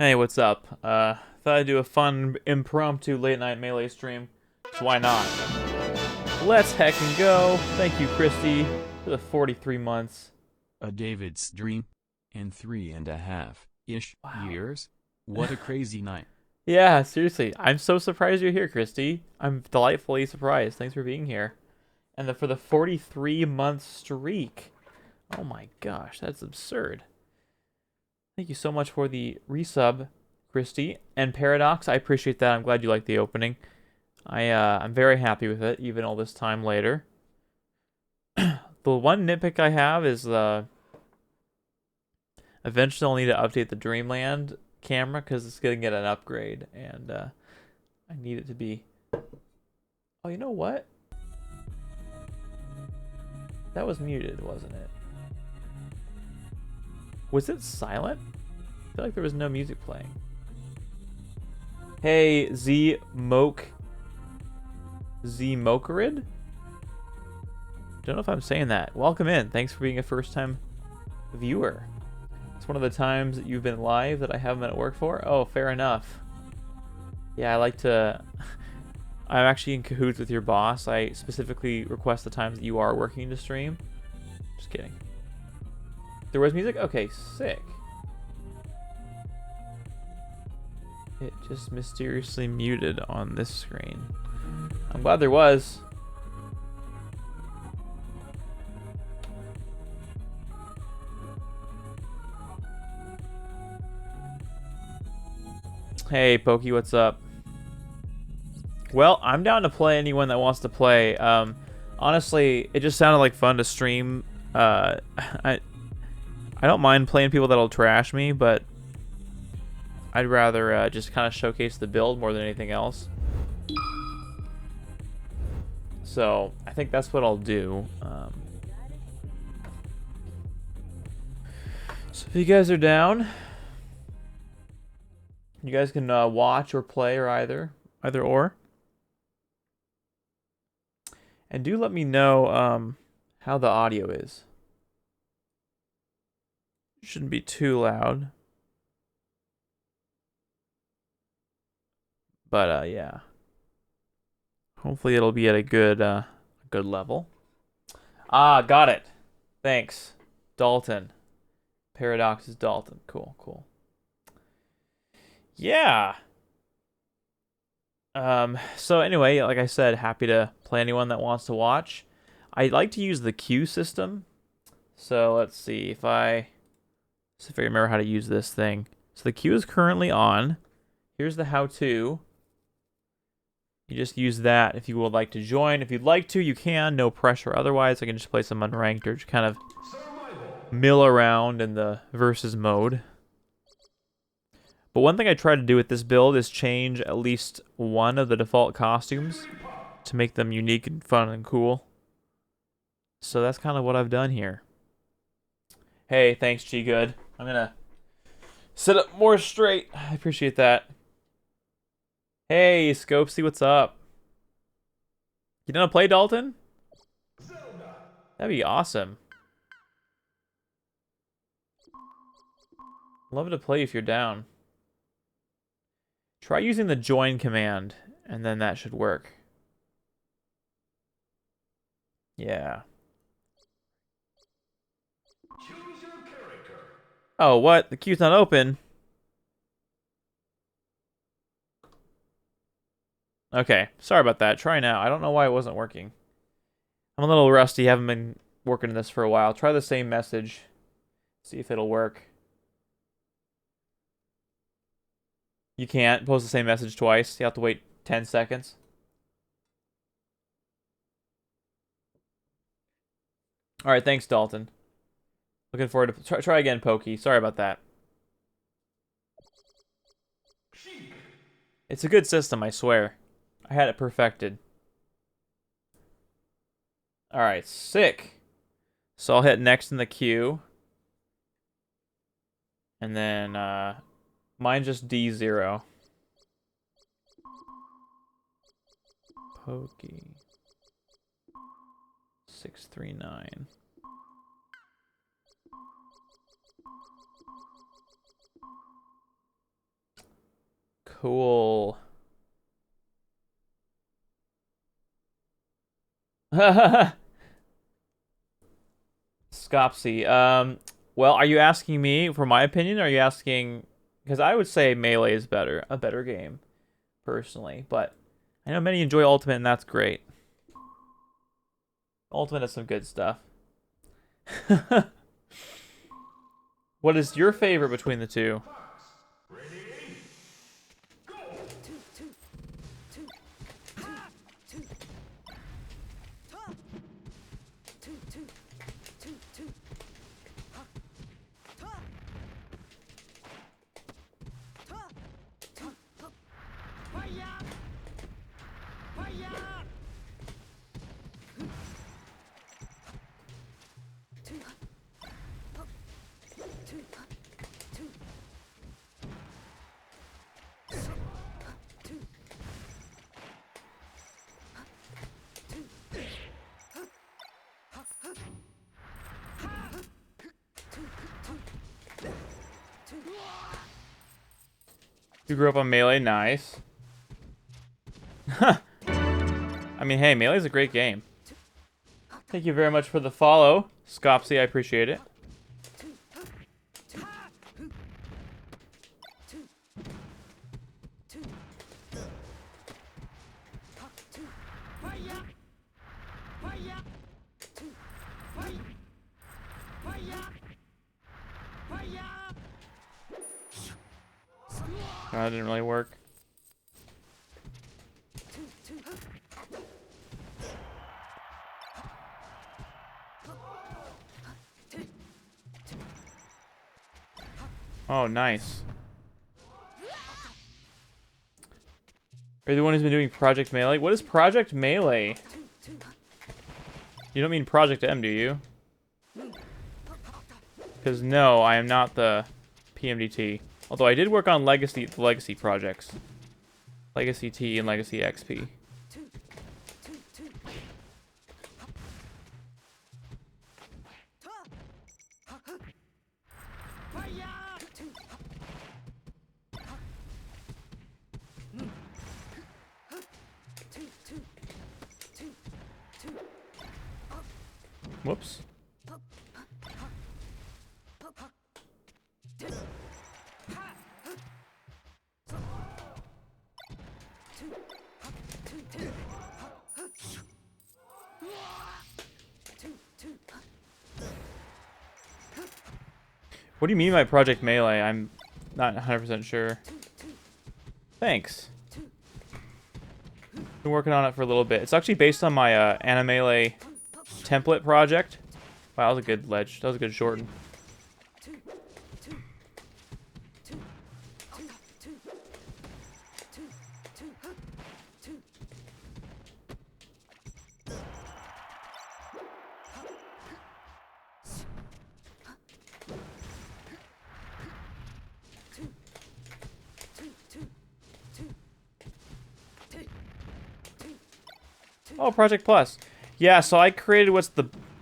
Hey, what's up? Thought I'd do a fun impromptu late night Melee stream. So why not? Let's heck and go. Thank you, Christy, for the 43 months. A David's dream. In 3.5-ish Wow. years? What a crazy night. Yeah, seriously. I'm so surprised you're here, Christy. I'm delightfully surprised. Thanks for being here. And for the 43-month streak. Oh my gosh, that's absurd. Thank you so much for the resub, Christy. And Paradox, I appreciate that. I'm glad you liked the opening. I'm very happy with it, even all this time later. The one nitpick I have is eventually I'll need to update the Dreamland camera because it's gonna get an upgrade, and I need it to be. Oh, you know what? That was muted, wasn't it? Was it silent? I feel like there was no music playing. Hey, Z Mokerid? Don't know if I'm saying that. Welcome in. Thanks for being a first-time viewer. It's one of the times that you've been live that I haven't been at work for. Oh, fair enough. Yeah, I like to... I'm actually in cahoots with your boss. I specifically request the times that you are working to stream. Just kidding. There was music? Okay, sick. It just mysteriously muted on this screen. I'm glad there was. Hey, Pokey, what's up? Well, I'm down to play anyone that wants to play. Honestly, it just sounded like fun to stream. I don't mind playing people that'll trash me, but I'd rather just kind of showcase the build more than anything else. So I think that's what I'll do. So if you guys are down, you guys can watch or play or either or. And do let me know how the audio is. Shouldn't be too loud. But yeah. Hopefully it'll be at a good level. Ah, got it. Thanks. Dalton. Paradox is Dalton. Cool, cool. Yeah. So anyway, like I said, happy to play anyone that wants to watch. I like to use the queue system. So let's see if I remember how to use this thing. So the queue is currently on. Here's the how-to. You just use that if you would like to join. If you'd like to, you can. No pressure. Otherwise, I can just play some unranked or just kind of mill around in the versus mode. But one thing I try to do with this build is change at least one of the default costumes to make them unique and fun and cool. So that's kind of what I've done here. Hey, thanks, G-Good. I'm going to sit up more straight. I appreciate that. Hey, Scopesy, what's up? You gonna play Dalton? That'd be awesome. Love to play if you're down. Try using the join command, and then that should work. Yeah. Oh, what? The queue's not open. Okay, sorry about that. Try now. I don't know why it wasn't working. I'm a little rusty. Haven't been working this for a while. Try the same message. See if it'll work. You can't post the same message twice. You have to wait 10 seconds. All right, thanks, Dalton. Looking forward to try again, Pokey. Sorry about that. It's a good system, I swear. I had it perfected. All right, sick. So I'll hit next in the queue. And then mine's just D0. Pokey. 639. Cool. Scopsy. Well, are you asking me for my opinion, or are you asking? Because I would say Melee is a better game, personally. But I know many enjoy Ultimate, and that's great. Ultimate has some good stuff. What is your favorite between the two? You grew up on Melee, nice. I mean, hey, Melee's a great game. Thank you very much for the follow, Scopsy. I appreciate it. That didn't really work. Oh, nice. Are you the one who's been doing Project Melee? What is Project Melee? You don't mean Project M, do you? Because no, I am not the PMDT. Although I did work on the Legacy projects. Legacy T and Legacy XP. Whoops. What do you mean by Project Melee? I'm not 100% sure. Thanks. Been working on it for a little bit. It's actually based on my Animelee template project. Wow, that was a good ledge. That was a good shorten. Oh, Project Plus. Yeah, so I created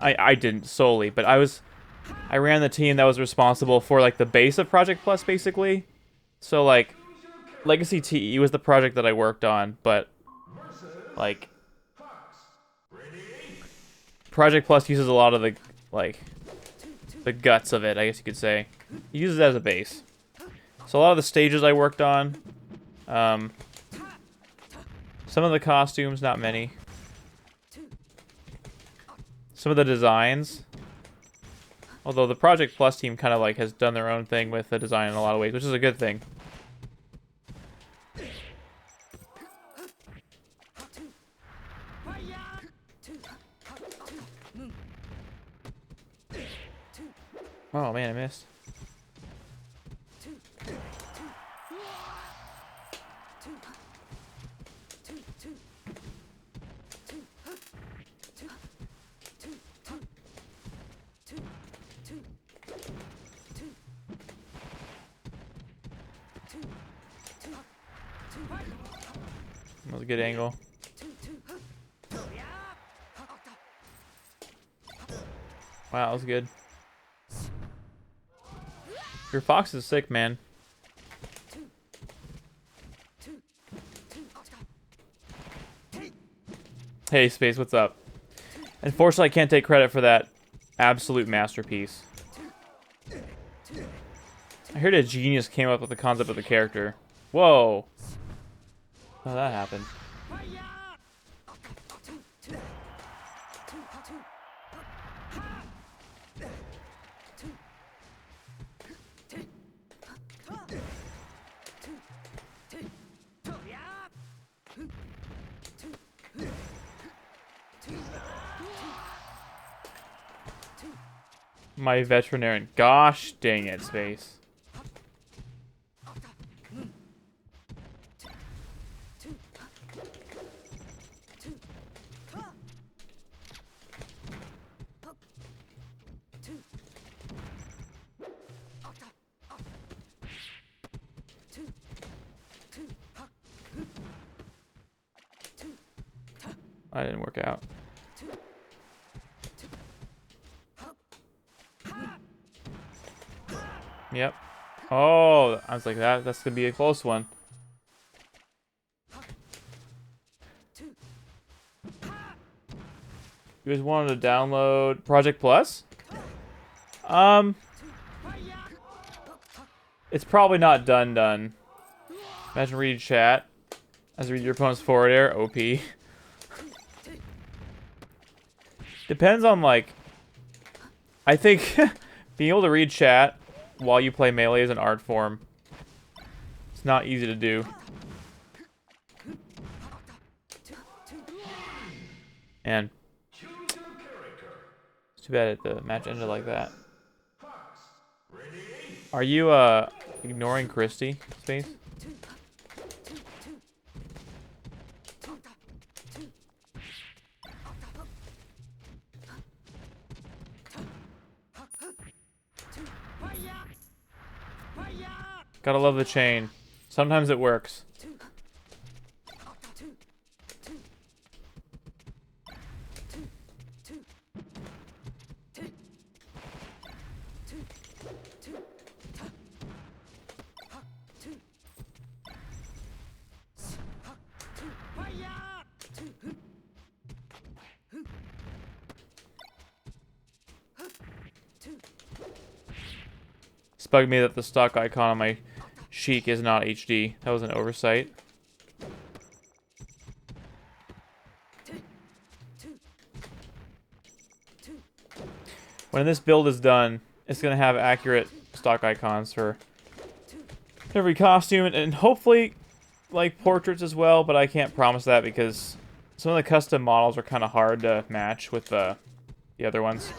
I didn't solely, but I ran the team that was responsible for like the base of Project Plus basically. So like Legacy TE was the project that I worked on, but like Project Plus uses a lot of the guts of it, I guess you could say. It uses it as a base. So a lot of the stages I worked on, some of the costumes, not many. Some of the designs, although the Project Plus team kind of like has done their own thing with the design in a lot of ways, which is a good thing. Oh man, I missed. That was a good angle. Wow, that was good. Your fox is sick, man. Hey, Space, what's up? Unfortunately, I can't take credit for that absolute masterpiece. I heard a genius came up with the concept of the character. Whoa. How that happened? My veterinarian. Gosh dang it, Space. I didn't work out. Yep. Oh, I was like, that's gonna be a close one. You guys wanted to download Project Plus? It's probably not done. Imagine reading chat as you read your opponent's forward air. OP. Depends on, like, I think being able to read chat while you play Melee is an art form. It's not easy to do. And it's too bad the match ended like that. Are you ignoring Christy, Space? Gotta love the chain. Sometimes it works. It's bugged me that the stock icon on my Sheik is not HD. That was an oversight. When this build is done, it's going to have accurate stock icons for every costume and hopefully like portraits as well, but I can't promise that because some of the custom models are kind of hard to match with the other ones.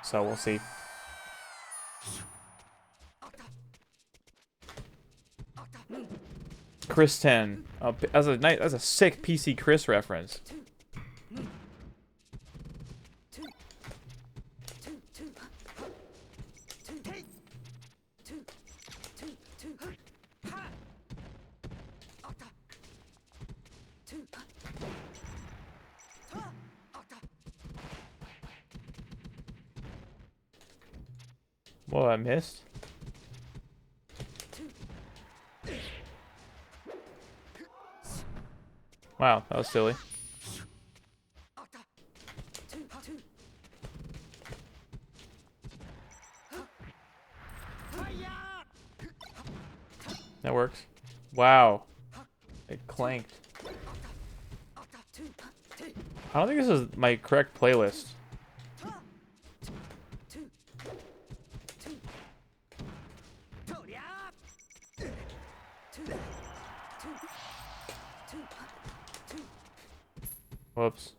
So we'll see. Chris 10. Oh, that's a sick PC Chris reference. Whoa, I missed. Wow, that was silly. That works. Wow. It clanked. I don't think this is my correct playlist. Whoops.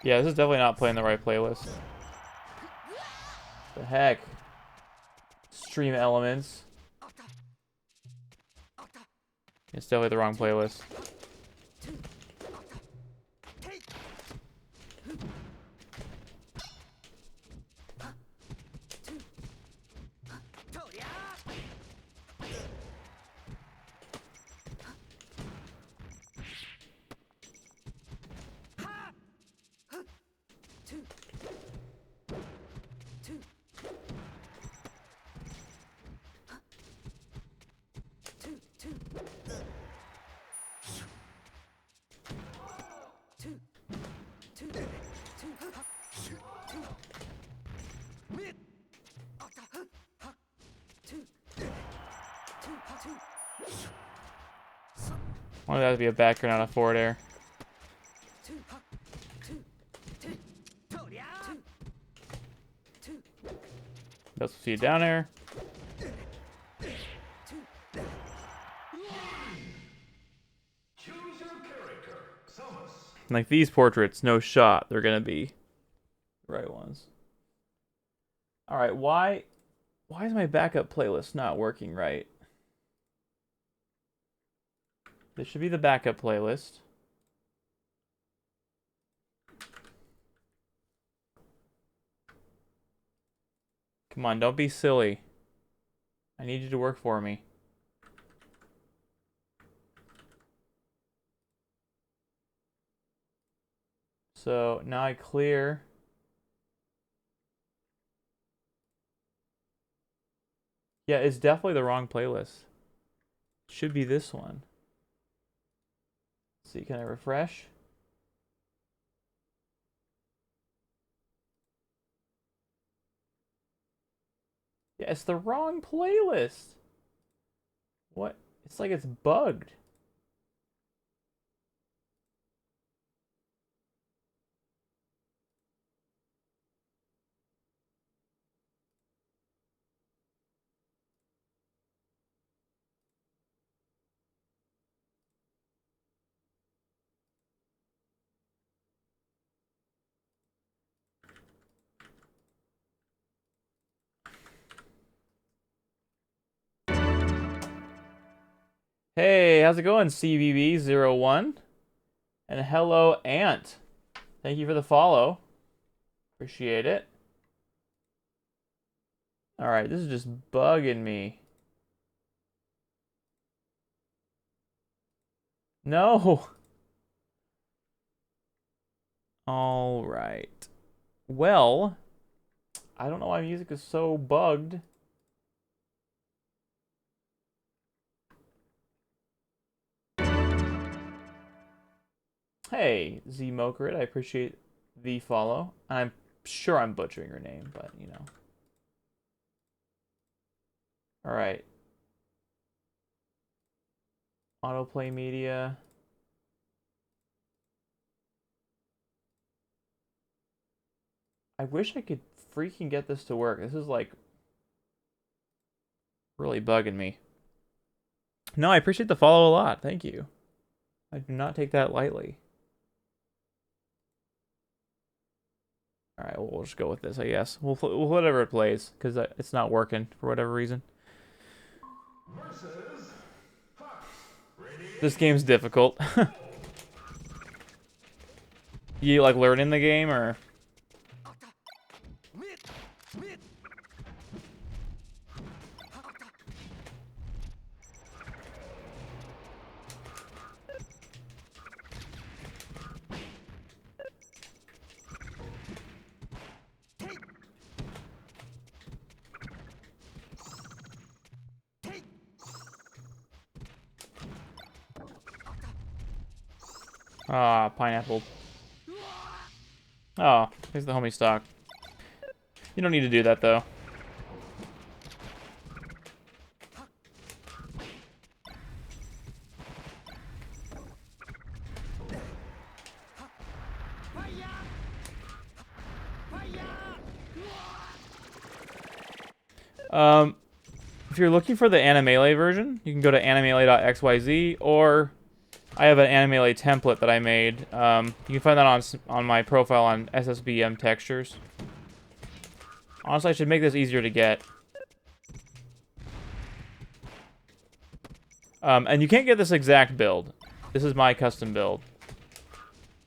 Yeah, this is definitely not playing the right playlist. The heck? Stream elements. It's definitely the wrong playlist. Why that to be a background on a forward air? Let's see you down air. Like these portraits, no shot, they're gonna be the right ones. Alright, why is my backup playlist not working right? This should be the backup playlist. Come on, don't be silly. I need you to work for me. So now I clear. Yeah, it's definitely the wrong playlist. It should be this one. Let's see, can I refresh? Yeah, it's the wrong playlist. What? It's like it's bugged. Hey, how's it going, CVB01? And hello, Ant. Thank you for the follow. Appreciate it. Alright, this is just bugging me. No! Alright. Well, I don't know why music is so bugged. Hey, Z Mokerit, I appreciate the follow. I'm sure I'm butchering your name, but you know. Alright. Autoplay media. I wish I could freaking get this to work. This is like really bugging me. No, I appreciate the follow a lot. Thank you. I do not take that lightly. Alright, well, we'll just go with this, I guess. We'll whatever it plays, because it's not working for whatever reason. This game's difficult. You like learning the game, or? Ah, pineapple. Oh, here's the homie stock. You don't need to do that, though. If you're looking for the Animelee version, you can go to animelee.xyz, or I have an Animelee template that I made. You can find that on my profile on SSBM Textures. Honestly, I should make this easier to get. And you can't get this exact build. This is my custom build.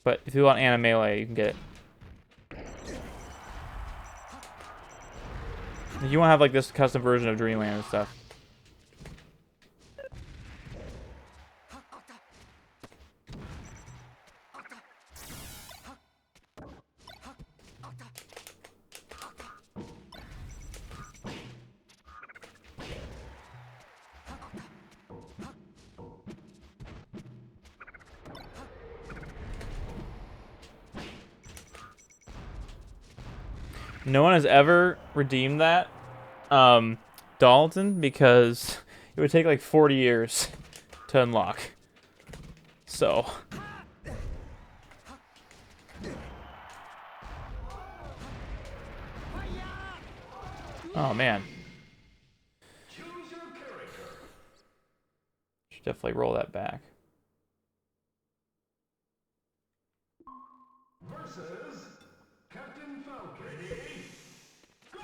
But if you want Animelee, you can get it. You won't have like this custom version of Dreamland and stuff. No one has ever redeemed that, Dalton, because it would take like 40 years to unlock. So. Oh, man. Should definitely roll that back. Versus Captain Falcon. Ready? Go!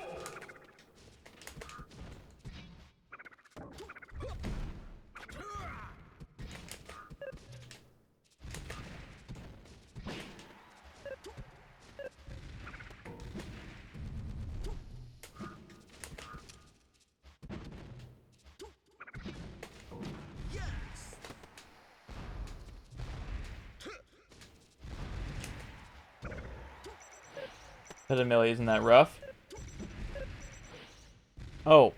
That melee isn't that rough. Oh.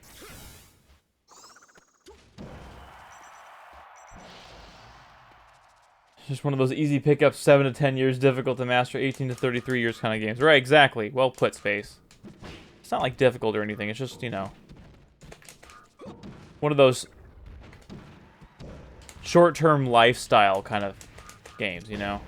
Just one of those easy pickups, 7 to 10 years, difficult to master, 18 to 33 years kind of games. Right, exactly. Well put, Space. It's not like difficult or anything. It's just, you know, one of those short-term lifestyle kind of games, you know?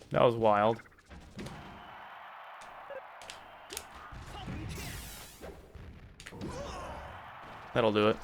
That was wild. That'll do it.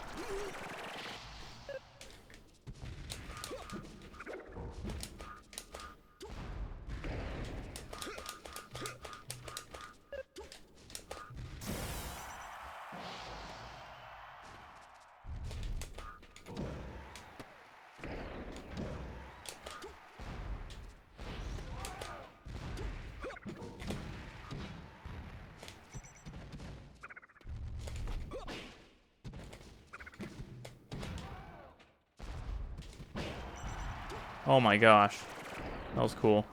Oh my gosh. That was cool.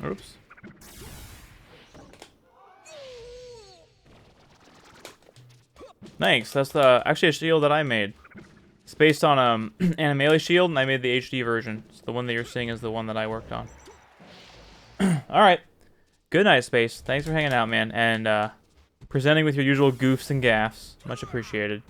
Oops. Thanks. That's actually a shield that I made. It's based on Animelia shield, and I made the HD version. So the one that you're seeing is the one that I worked on. All right. Good night, Space. Thanks for hanging out, man, and presenting with your usual goofs and gaffs. Much appreciated.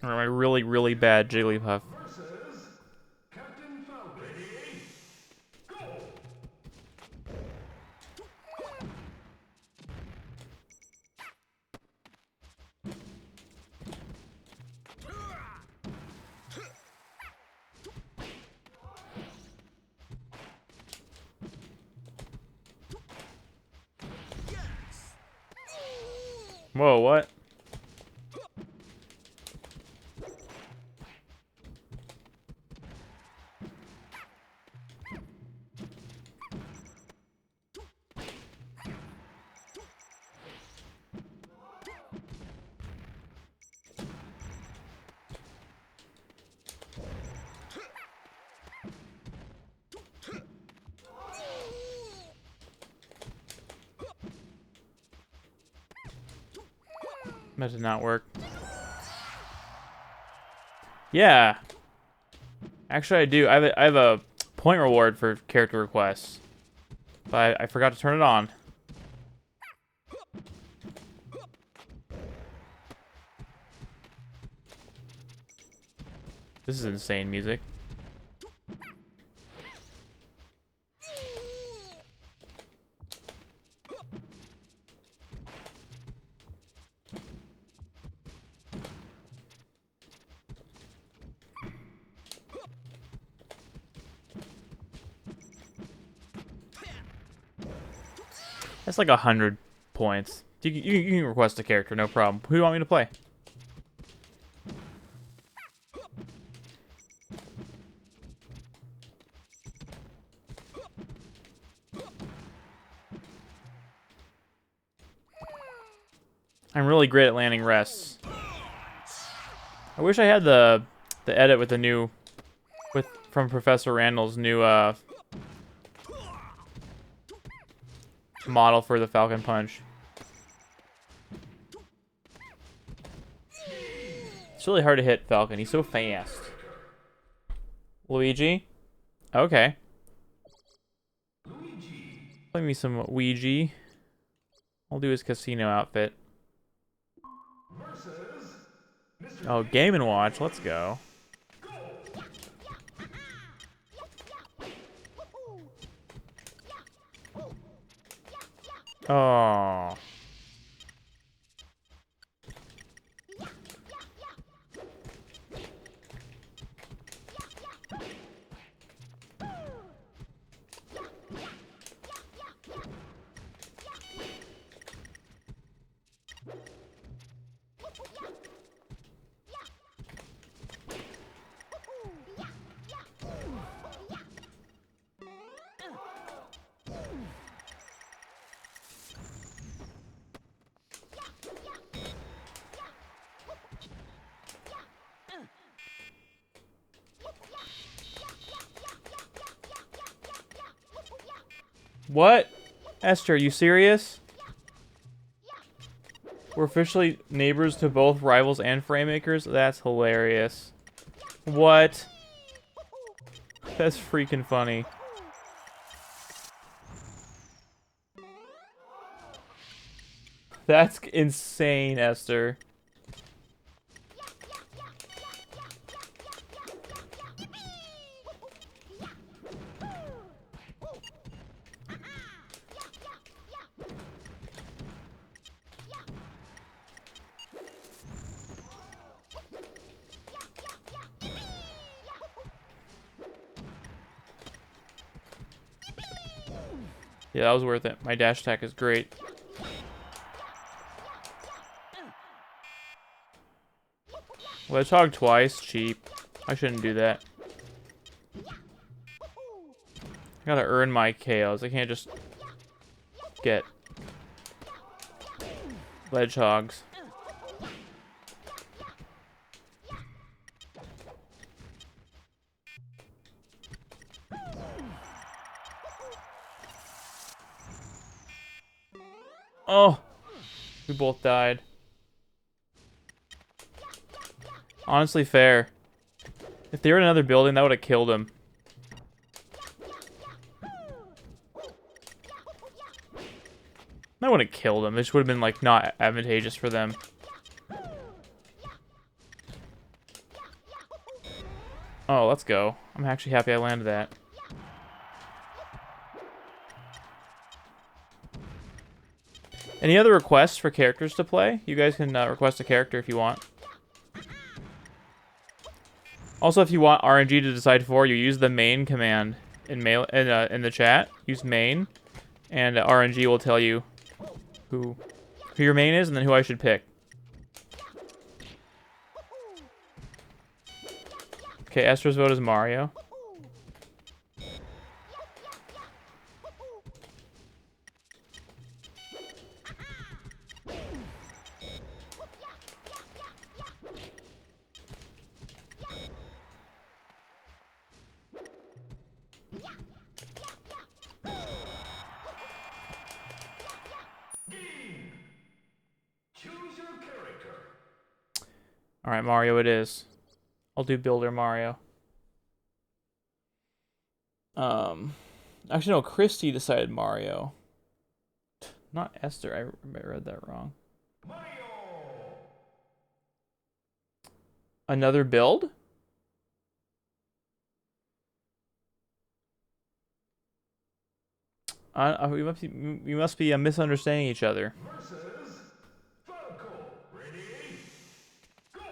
Or my really, really bad Jigglypuff. Versus Captain Falcon. Ready? Go! Whoa, what? That did not work. Yeah. Actually, I do. I have a point reward for character requests. But I forgot to turn it on. This is insane music. That's like 100 points. You can request a character, no problem. Who do you want me to play? I'm really great at landing rests. I wish I had the edit with the new from Professor Randall's new model for the Falcon Punch. It's really hard to hit Falcon. He's so fast. Luigi? Okay. Play me some Ouija. I'll do his casino outfit. Oh, Game & Watch. Let's go. Oh. What? Esther, you serious? We're officially neighbors to both rivals and frame makers? That's hilarious. What? That's freaking funny. That's insane, Esther. Yeah, that was worth it. My dash attack is great. Ledgehog twice? Cheap. I shouldn't do that. I gotta earn my KOs. I can't just get Ledgehogs. Oh! We both died. Honestly, fair. If they were in another building, that would have killed him. That would have killed him. This would have been, like, not advantageous for them. Oh, let's go. I'm actually happy I landed that. Any other requests for characters to play? You guys can request a character if you want. Also, if you want RNG to decide for you, use the main command in the chat. Use main, and RNG will tell you who your main is and then who I should pick. Okay, Esther's vote is Mario. Choose your character. All right, Mario it is. I'll do Builder Mario. Actually, no, Christy decided Mario. Not Esther. I read that wrong. Mario! Another build? We must be misunderstanding each other. Versus Falco. Ready? Go!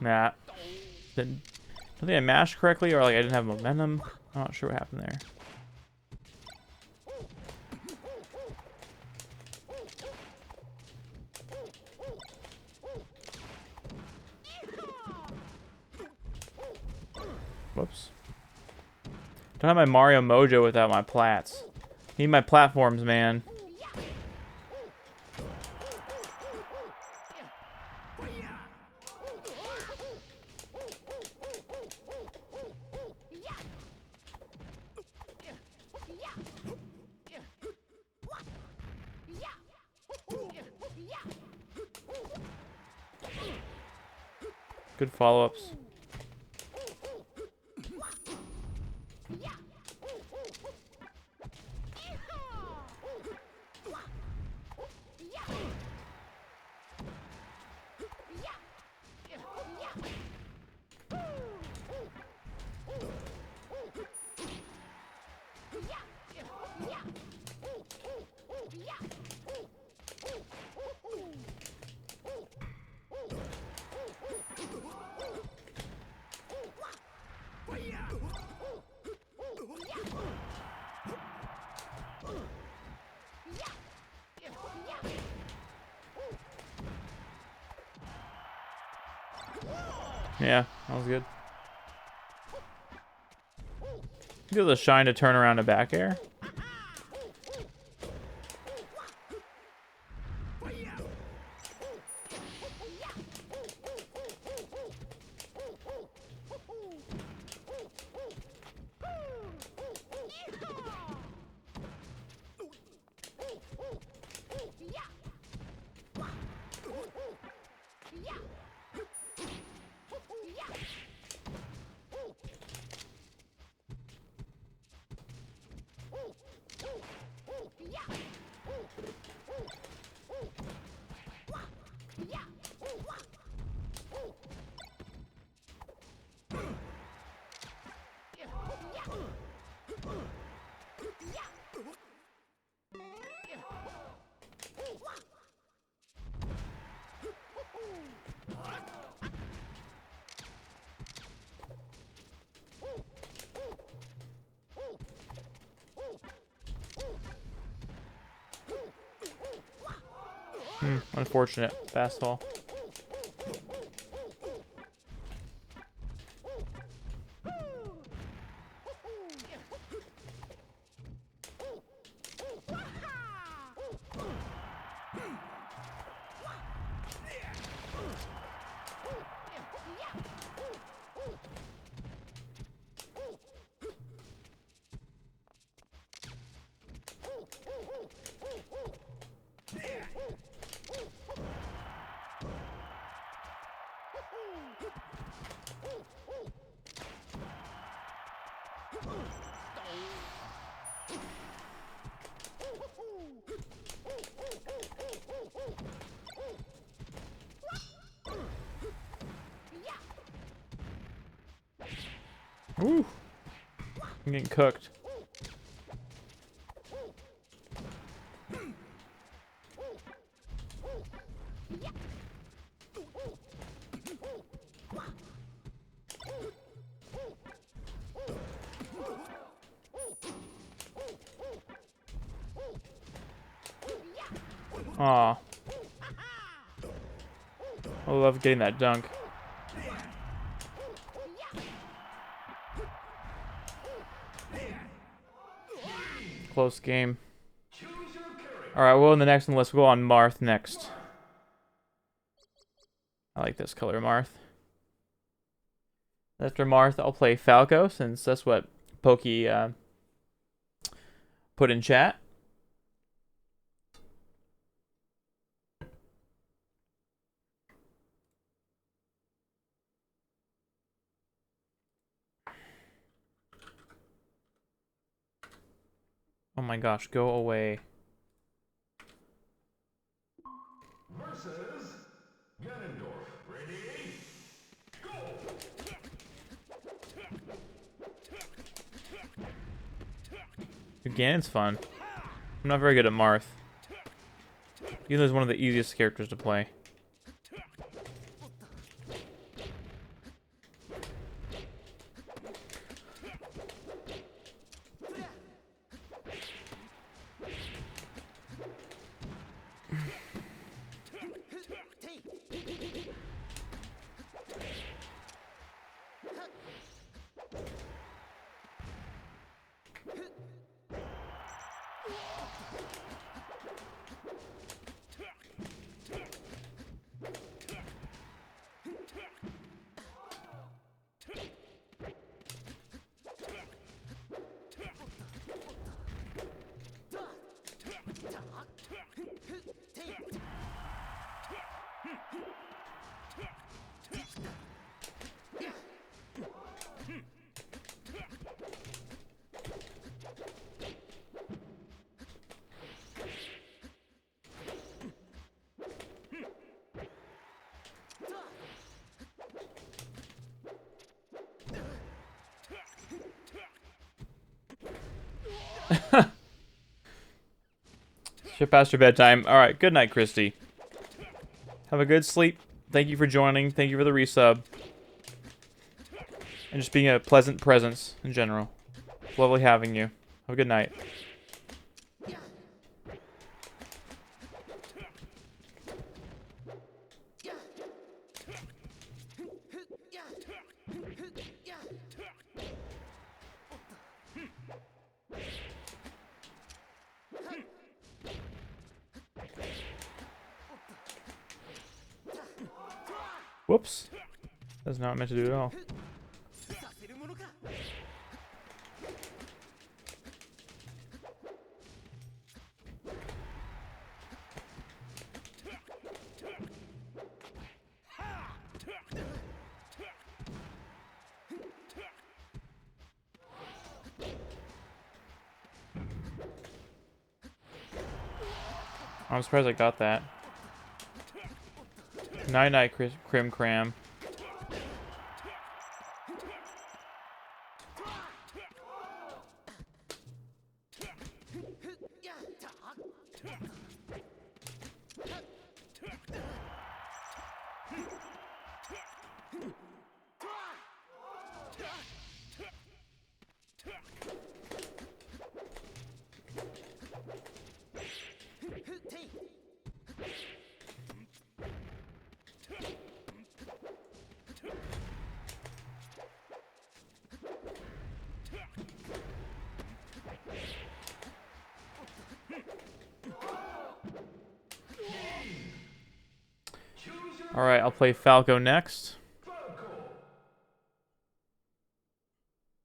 Nah. I don't think I mashed correctly, or like I didn't have momentum. I'm not sure what happened there. Whoops. Don't have my Mario Mojo without my plats. Need my platforms, man. Good follow-ups. Yeah, that was good. Give the shine to turn around a back air. Unfortunate fastball. Woo! I'm getting cooked. Aw. I love getting that dunk. Close game. Alright, well, in the next one, let's go on Marth next. I like this color, Marth. After Marth, I'll play Falco, since that's what Pokey put in chat. Oh my gosh, go away. Versus Ganondorf. Ready? Go! Dude, Ganon's fun. I'm not very good at Marth. Even though he's one of the easiest characters to play. Shit past your bedtime. Alright, good night, Christy. Have a good sleep. Thank you for joining. Thank you for the resub. And just being a pleasant presence in general. It's lovely having you. Have a good night. Whoops. That's not meant to do at all. I'm surprised I got that. Night night, Crim Cram. Alright, I'll play Falco next.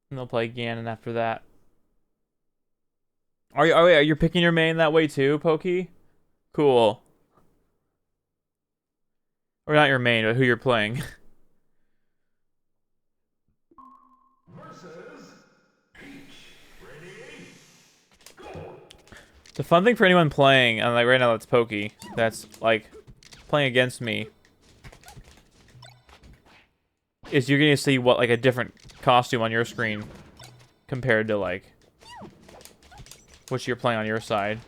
And they'll play Ganon after that. Are you picking your main that way too, Pokey? Cool. Or not your main, but who you're playing. The fun thing for anyone playing, and like right now that's Pokey, that's like playing against me, is you're gonna see what like a different costume on your screen compared to like what you're playing on your side.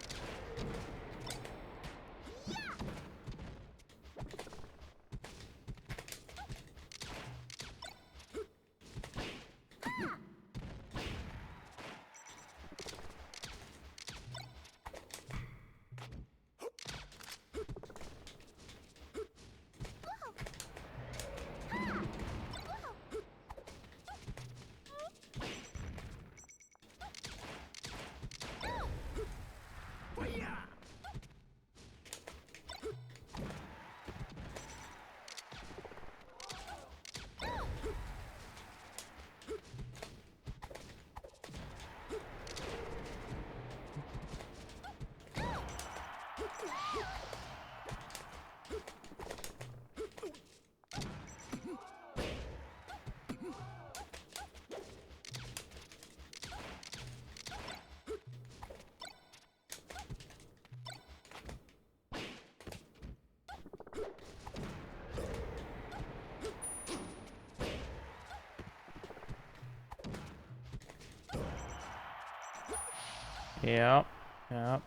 Yep. Yep.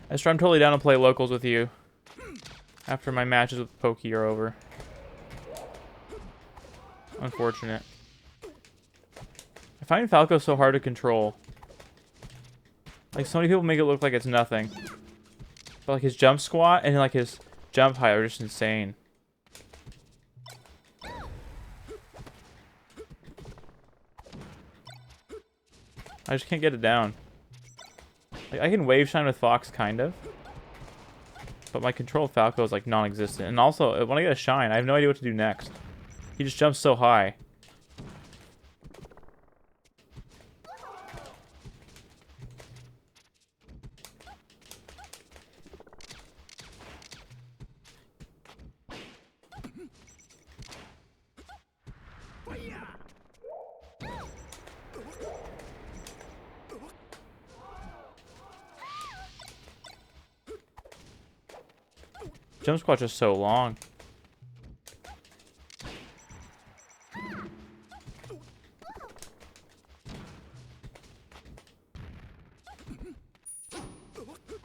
Esther, I'm totally down to play locals with you after my matches with Pokey are over. Unfortunate. I find Falco so hard to control. Like, so many people make it look like it's nothing. But, like, his jump squat and, like, his jump height are just insane. I just can't get it down. Like, I can wave shine with Fox, kind of. But my control of Falco is, like, non-existent. And also, when I get a shine, I have no idea what to do next. He just jumps so high. Jump squat's just so long.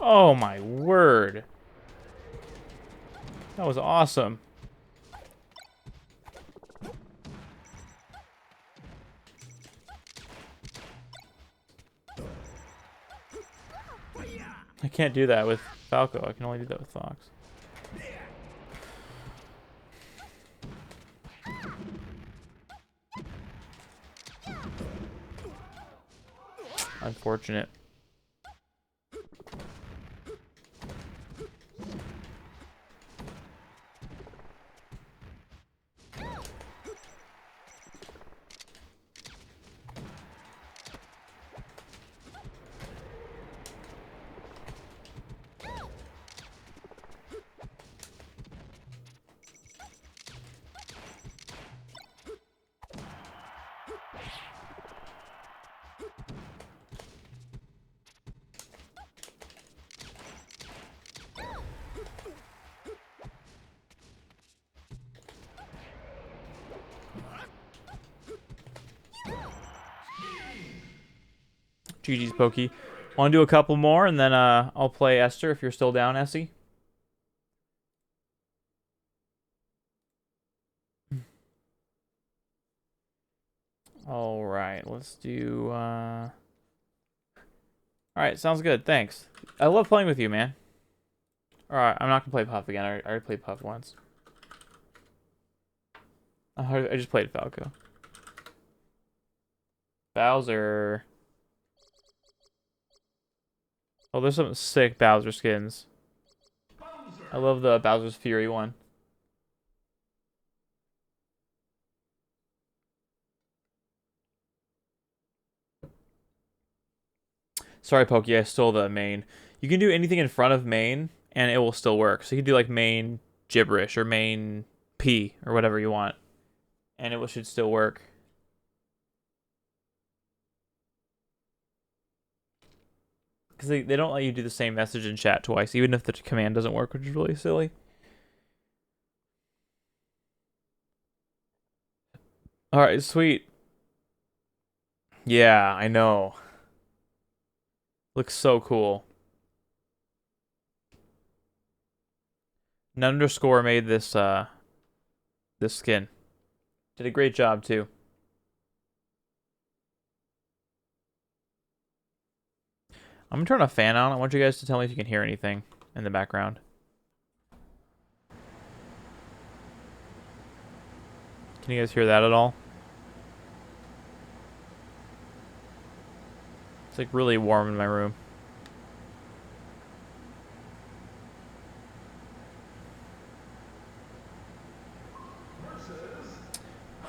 Oh my word. That was awesome. I can't do that with Falco. I can only do that with Fox. Unfortunate. GG's Pokey. Want to do a couple more, and then I'll play Esther if you're still down, Essie. All right, let's do. All right, sounds good. Thanks. I love playing with you, man. All right, I'm not gonna play Puff again. I already played Puff once. I just played Falco. Bowser. Oh, there's some sick Bowser skins. I love the Bowser's Fury one. Sorry, Pokey, I stole the main. You can do anything in front of main, and it will still work. So you can do like main gibberish or main P or whatever you want, and it should still work. Because they don't let you do the same message in chat twice, even if the command doesn't work, which is really silly. Alright, sweet. Yeah, I know. Looks so cool. Nunderscore made this this skin. Did a great job too. I'm gonna turn a fan on. I want you guys to tell me if you can hear anything in the background. Can you guys hear that at all? It's like really warm in my room.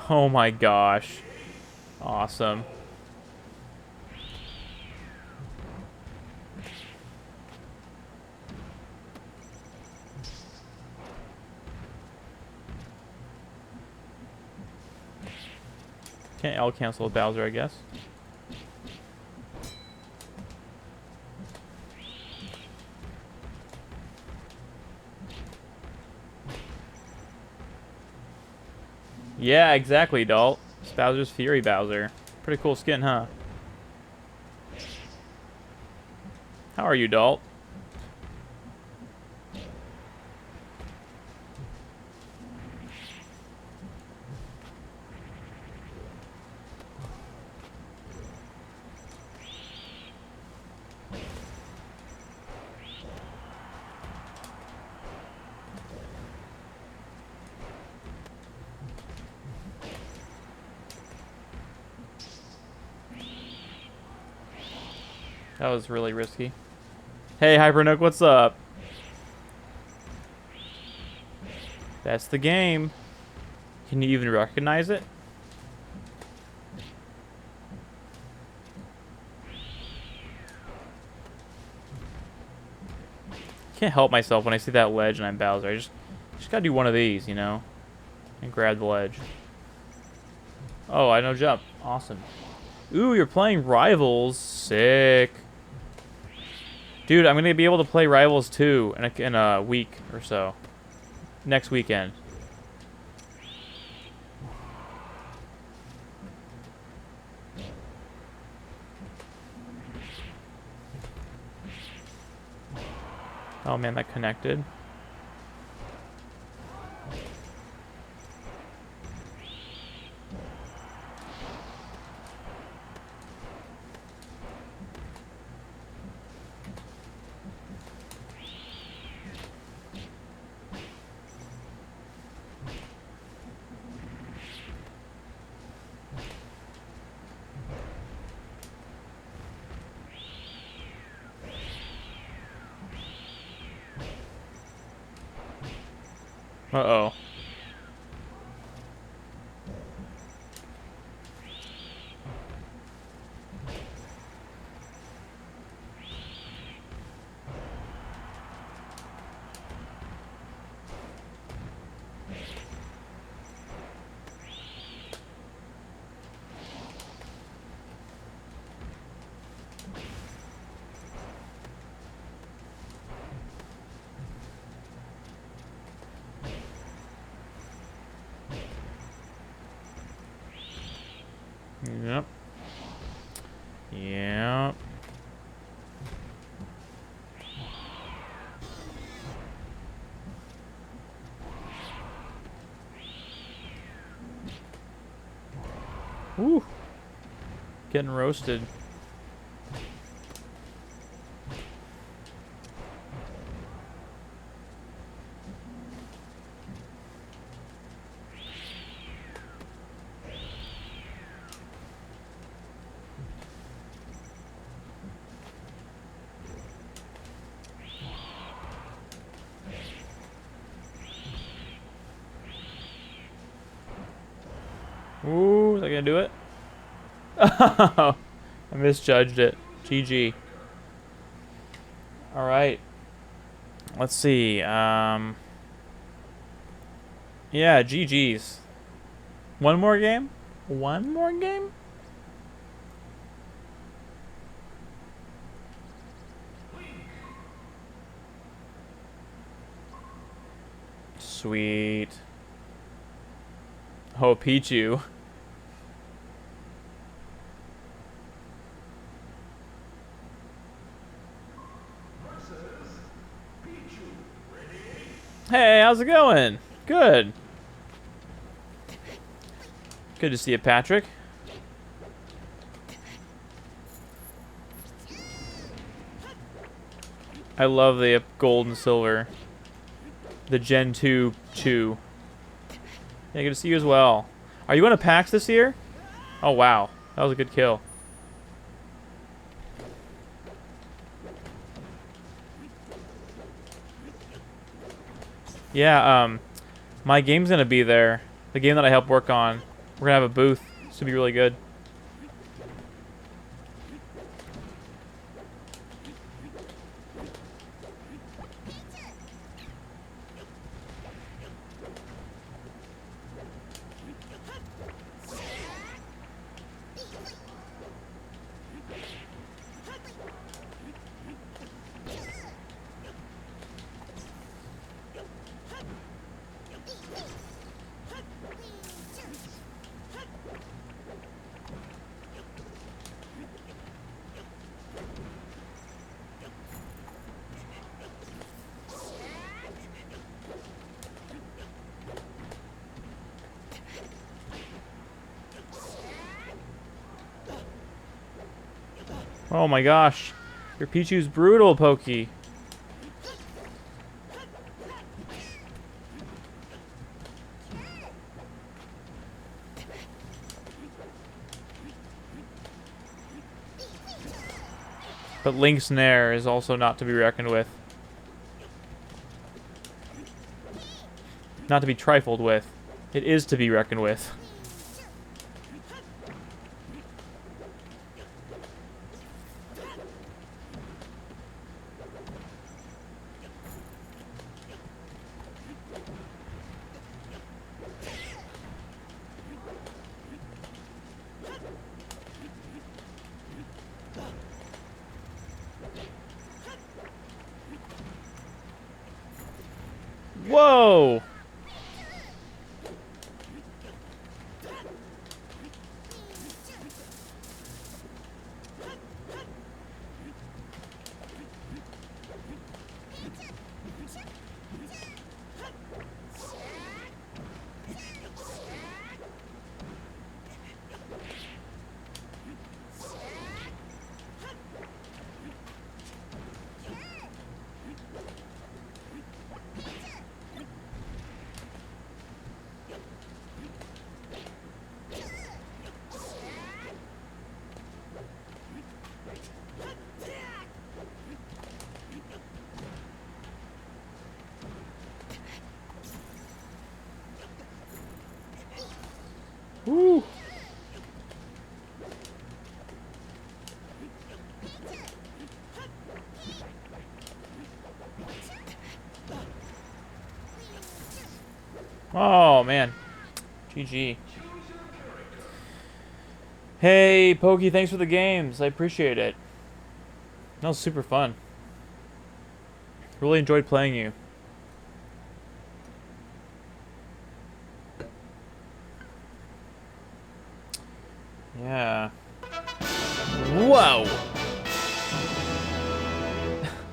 Oh my gosh. Awesome. Can't L cancel with Bowser, I guess. Yeah, exactly, Dalt. It's Bowser's Fury Bowser. Pretty cool skin, huh? How are you, Dalt? That was really risky. Hey, Hypernook, what's up? That's the game. Can you even recognize it? Can't help myself when I see that ledge and I'm Bowser. I just gotta do one of these, you know? And grab the ledge. Oh, I know jump. Awesome. Ooh, you're playing Rivals. Sick. Dude, I'm gonna be able to play Rivals 2 in a week or so. Next weekend. Oh man, that connected. Uh-oh. Yep. Yep. Woo. Getting roasted. Ooh, is that gonna do it? Oh, I misjudged it. GG. All right. Let's see. Yeah, GG's. One more game? One more game? Sweet. Oh, Pichu. Hey, how's it going? Good. Good to see you, Patrick. I love the gold and silver. The Gen 2 Chew. Yeah, good to see you as well. Are you going to PAX this year? Oh, wow. That was a good kill. Yeah, my game's going to be there. The game that I helped work on. We're going to have a booth. It's going to be really good. Oh my gosh. Your Pichu's brutal, Pokey. But Link's Nair is also not to be reckoned with. Not to be trifled with. It is to be reckoned with. Whoa! Woo! Oh, man. GG. Hey, Pokey, thanks for the games. I appreciate it. That was super fun. Really enjoyed playing you. Yeah. Whoa!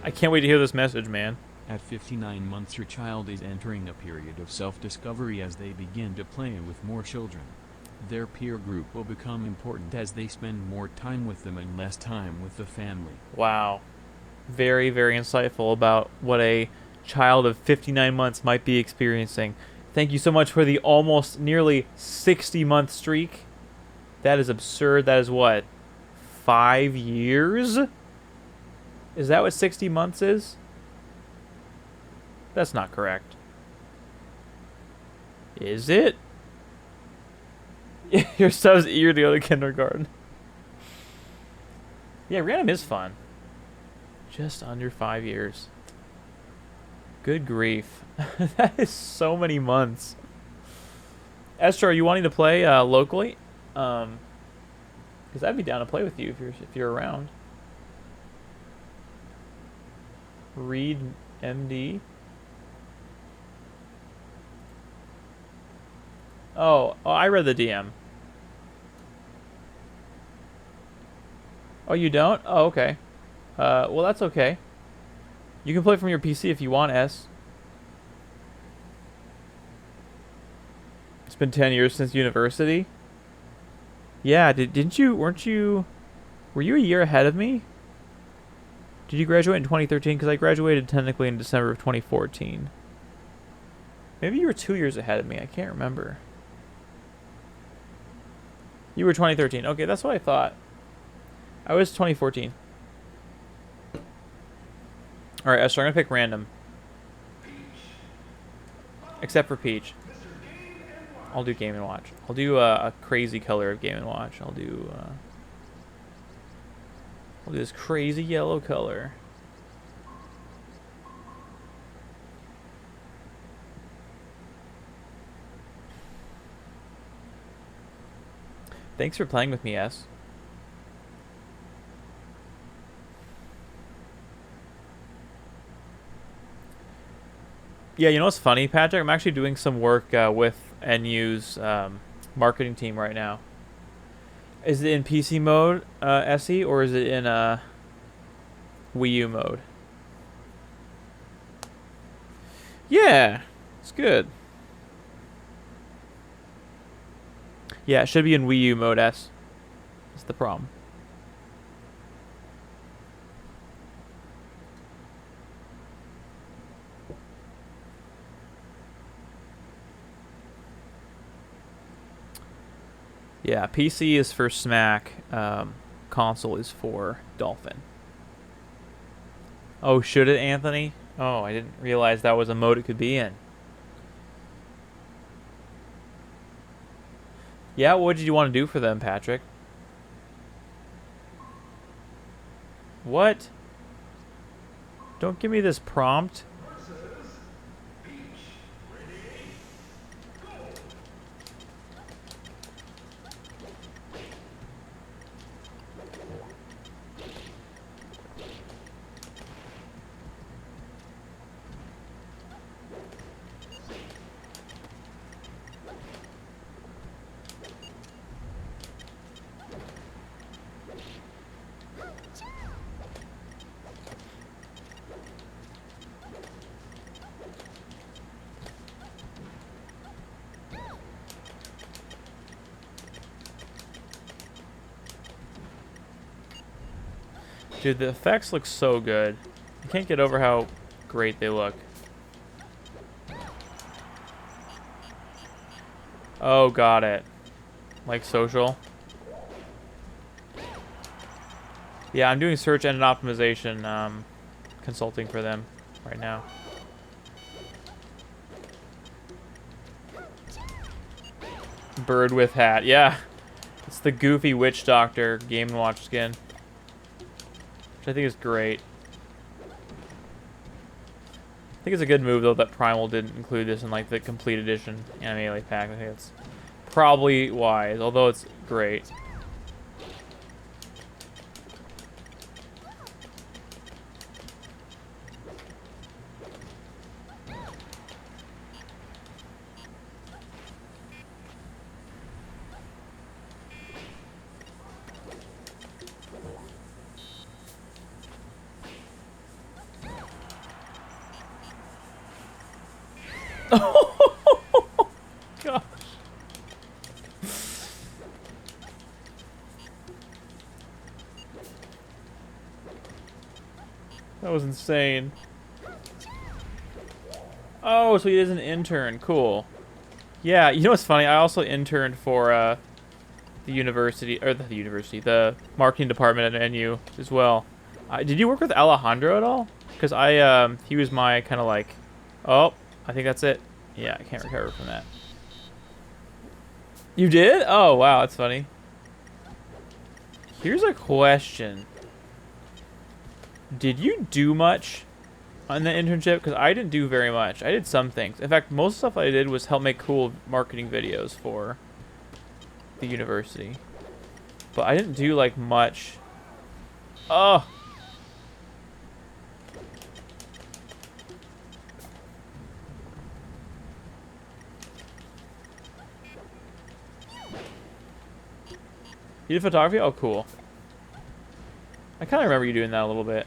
I can't wait to hear this message, man. At 59 months your child is entering a period of self-discovery as they begin to play with more children. Their peer group will become important as they spend more time with them and less time with the family. Wow. Very, very insightful about what a child of 59 months might be experiencing. Thank you so much for the almost nearly 60-month streak. That is absurd. That is what? 5 years? Is that what 60 months is? That's not correct. Is it? Your sub's eager to go to kindergarten. Yeah, random is fun. Just under 5 years. Good grief. That is so many months. Esther, are you wanting to play locally? Because I'd be down to play with you if you're around. Read MD. Oh, I read the DM. Oh, you don't? Oh, okay. Well, that's okay. You can play from your PC if you want, S. It's been 10 years since university. Yeah, didn't you, were you a year ahead of me? Did you graduate in 2013? Because I graduated technically in December of 2014. Maybe you were 2 years ahead of me. I can't remember. You were 2013. Okay, that's what I thought. I was 2014. Alright, Esther, I'm going to pick random. Except for Peach. I'll do Game & Watch. I'll do a crazy color of Game & Watch. I'll do this crazy yellow color. Thanks for playing with me, S. Yeah, you know what's funny, Patrick? I'm actually doing some work with NU's marketing team right now. Is it in PC mode, SE, or is it in Wii U mode? Yeah, it's good. Yeah, it should be in Wii U mode, S. That's the problem. Yeah, PC is for Smack. Console is for Dolphin. Oh, should it, Anthony? Oh, I didn't realize that was a mode it could be in. Yeah, what did you want to do for them, Patrick? What? Don't give me this prompt. Dude, the effects look so good. I can't get over how great they look. Oh, got it. Like social. Yeah, I'm doing search engine optimization consulting for them right now. Bird with hat. Yeah. It's the goofy witch doctor Game & Watch skin. Which I think is great. I think it's a good move, though, that Primal didn't include this in, like, the complete edition anime pack. I think it's probably wise, although it's great. Oh gosh. That was insane. Oh, so he is an intern. Cool. Yeah, you know what's funny? I also interned for the university, or the marketing department at NU as well. Did you work with Alejandro at all? Because he was my kind of like, oh, I think that's it. Yeah, I can't recover from that. You did? Oh, wow, that's funny. Here's a question. Did you do much on the internship? Because I didn't do very much. I did some things. In fact, most stuff I did was help make cool marketing videos for the university. But I didn't do, like, much. Oh! You did photography? Oh, cool. I kind of remember you doing that a little bit.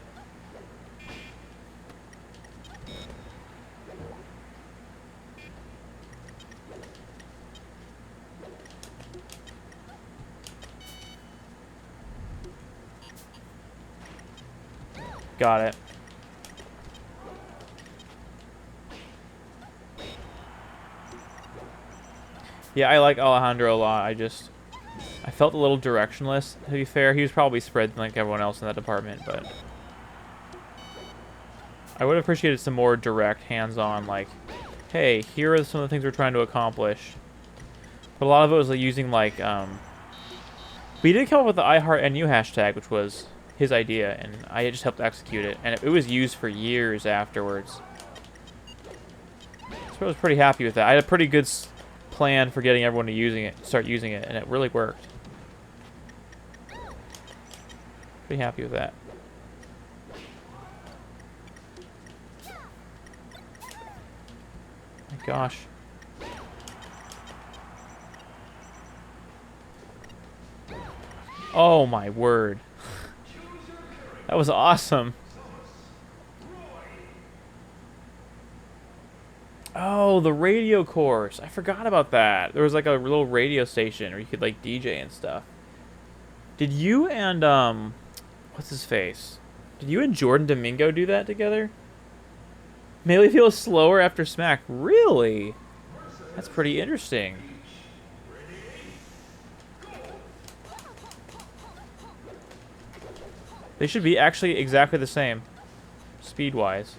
Got it. Yeah, I like Alejandro a lot. I felt a little directionless, to be fair. He was probably spread like everyone else in that department, but I would have appreciated some more direct, hands-on, like, hey, here are some of the things we're trying to accomplish. But a lot of it was like using, like, we did come up with the iHeartNU hashtag, which was his idea, and I just helped execute it, and it was used for years afterwards. So I was pretty happy with that. I had a pretty good plan for getting everyone to start using it, and it really worked. Pretty happy with that. My gosh. Oh my word. That was awesome. Oh, the radio course. I forgot about that. There was like a little radio station where you could like DJ and stuff. Did you and what's his face? Did you and Jordan Domingo do that together? Melee feels slower after Smack. Really? That's pretty interesting. They should be actually exactly the same, speed-wise.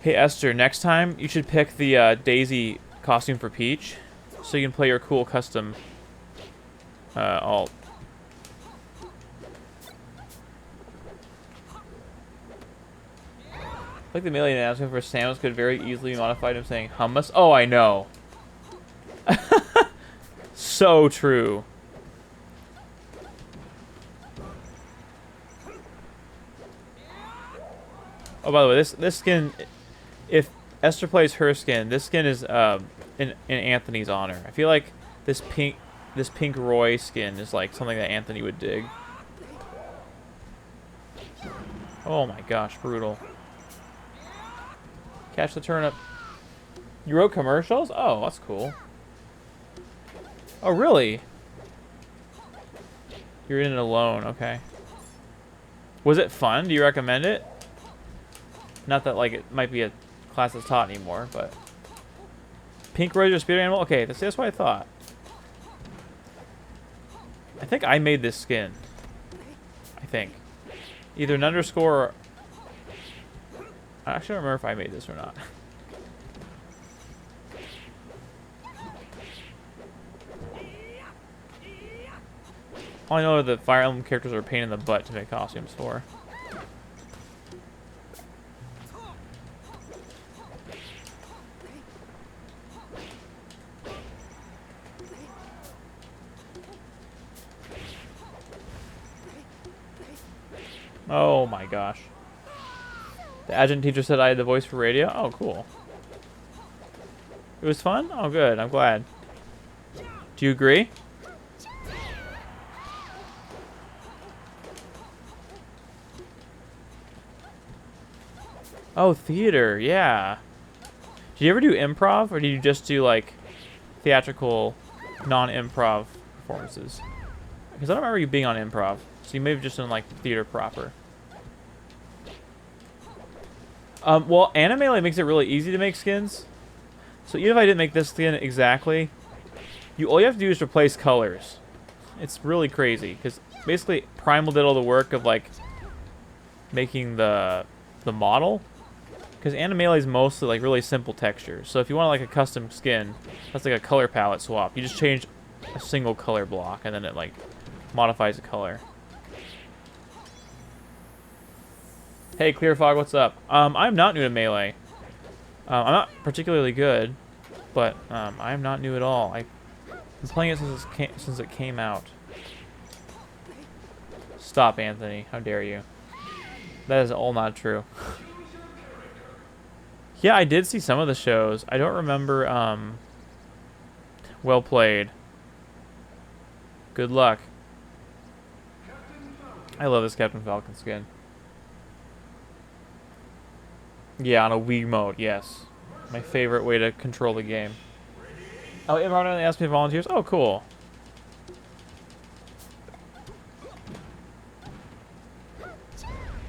Hey Esther, next time you should pick the Daisy costume for Peach, so you can play your cool custom alt. Like the Melee announcement for Samus could very easily be modified him saying hummus. Oh, I know. So true. Oh, by the way, this skin, if Esther plays her skin, this skin is in Anthony's honor. I feel like this pink Roy skin is like something that Anthony would dig. Oh my gosh, brutal. Catch the turnip. You wrote commercials? Oh, that's cool. Oh, really? You're in it alone, okay. Was it fun? Do you recommend it? Not that, like, it might be a class that's taught anymore, but... Pink Roy, your spirit animal? Okay, that's what I thought. I think I made this skin. I think. Either an underscore or... I actually don't remember if I made this or not. All I know are the Fire Emblem characters are a pain in the butt to make costumes for. Oh my gosh. The adjunct teacher said I had the voice for radio. Oh, cool. It was fun? Oh, good. I'm glad. Do you agree? Oh, theater. Yeah. Did you ever do improv, or did you just do, like, theatrical, non-improv performances? Because I don't remember you being on improv. So you may have just done, like, theater proper. Well, Animelee makes it really easy to make skins. So even if I didn't make this skin exactly, all you have to do is replace colors. It's really crazy, because basically Primal did all the work of, like, making the model. Because Animelee is mostly, like, really simple textures. So if you want, like, a custom skin, that's like a color palette swap. You just change a single color block, and then it, like, modifies the color. Hey, Clearfog, what's up? I'm not new to Melee. I'm not particularly good, but I'm not new at all. I've been playing it since it came out. Stop, Anthony. How dare you? That is all not true. Yeah, I did see some of the shows. I don't remember, well played. Good luck. I love this Captain Falcon skin. Yeah, on a Wii mode, yes. My favorite way to control the game. Oh, Imran only asked me volunteers. Oh, cool.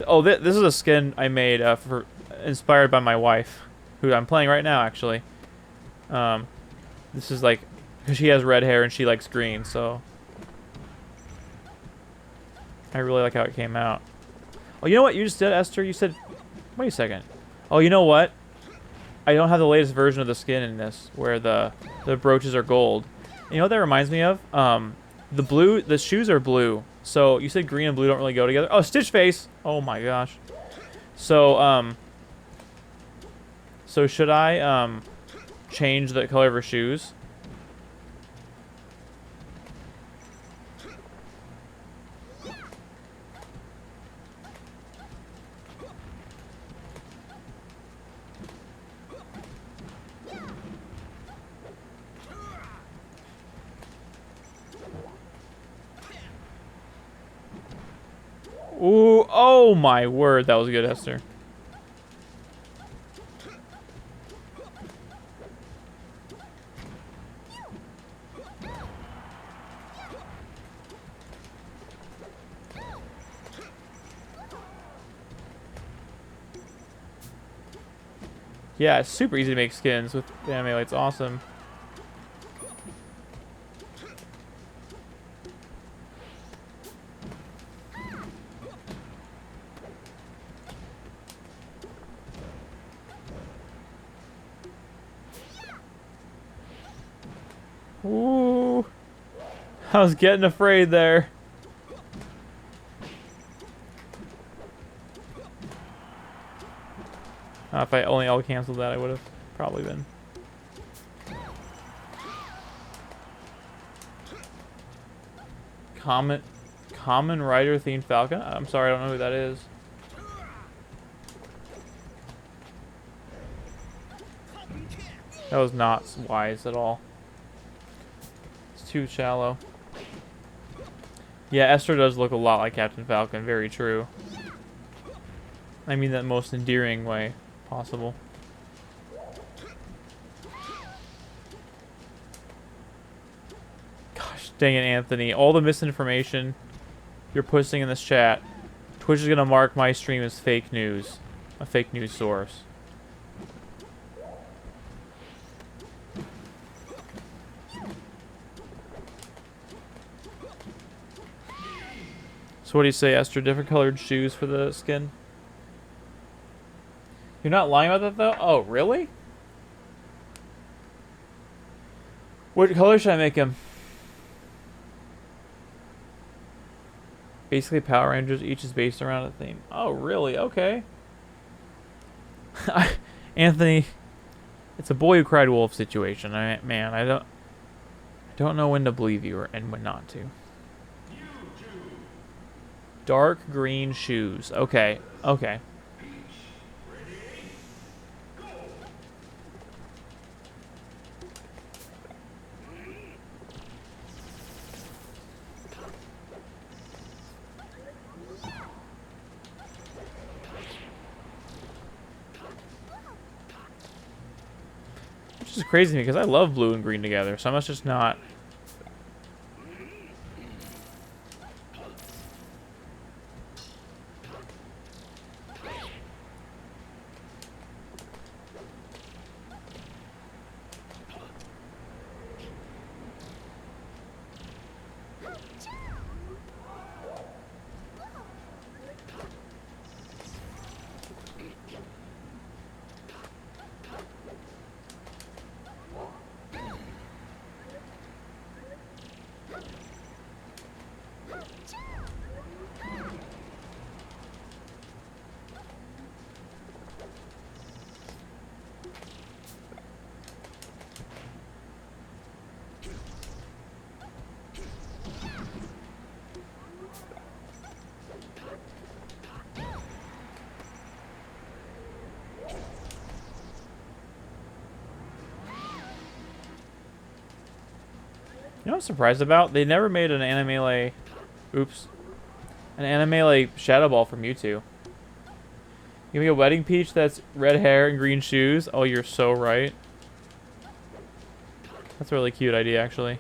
Oh, this is a skin I made inspired by my wife, who I'm playing right now, actually. This is like, because she has red hair and she likes green, so I really like how it came out. Oh, you know what you just did, Esther? You said, wait a second. Oh, you know what? I don't have the latest version of the skin in this, where the brooches are gold. You know what that reminds me of? The shoes are blue. So you said green and blue don't really go together. Oh, Stitch Face! Oh my gosh. So, so should I, change the color of her shoes? Ooh, oh my word, that was good, Esther. Yeah, it's super easy to make skins with Animelee. It's awesome. Ooh. I was getting afraid there. If I only all canceled that, I would have probably been. Common Rider themed Falcon? I'm sorry, I don't know who that is. That was not wise at all. It's too shallow. Yeah, Esther does look a lot like Captain Falcon. Very true. I mean that in the most endearing way possible. Gosh dang it, Anthony. All the misinformation you're posting in this chat. Twitch is going to mark my stream as fake news. A fake news source. So what do you say, Esther? Different colored shoes for the skin? You're not lying about that, though? Oh, really? What color should I make him? Basically, Power Rangers, each is based around a theme. Oh, really? Okay. Anthony, it's a boy who cried wolf situation. Man, I don't know when to believe you and when not to. Dark green shoes. Okay. Okay. Which is crazy to me because I love blue and green together, so I must just not. You know what I'm surprised about? They never made an Animelee... Oops. An Animelee Shadow Ball for Mewtwo. Give me a Wedding Peach that's red hair and green shoes. Oh, you're so right. That's a really cute idea, actually.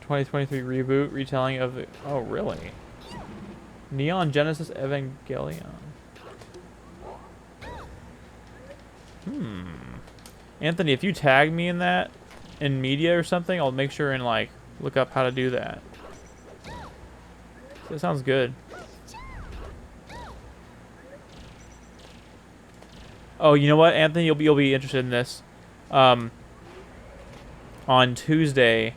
...2023 reboot, retelling of the... Oh, really? Neon Genesis Evangelion. Anthony, if you tag me in that, in media or something, I'll make sure and, like, look up how to do that. That sounds good. Oh, you know what, Anthony? You'll be interested in this. On Tuesday,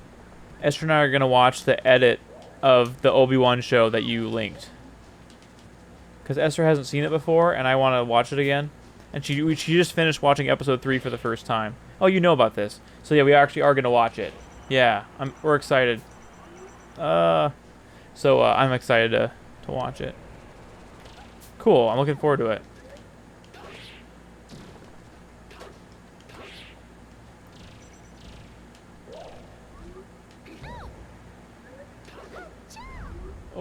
Esther and I are going to watch the edit of the Obi-Wan show that you linked. Because Esther hasn't seen it before, and I want to watch it again. And she just finished watching episode 3 for the first time. Oh, you know about this. So yeah, we actually are going to watch it. Yeah, we're excited. I'm excited to watch it. Cool, I'm looking forward to it.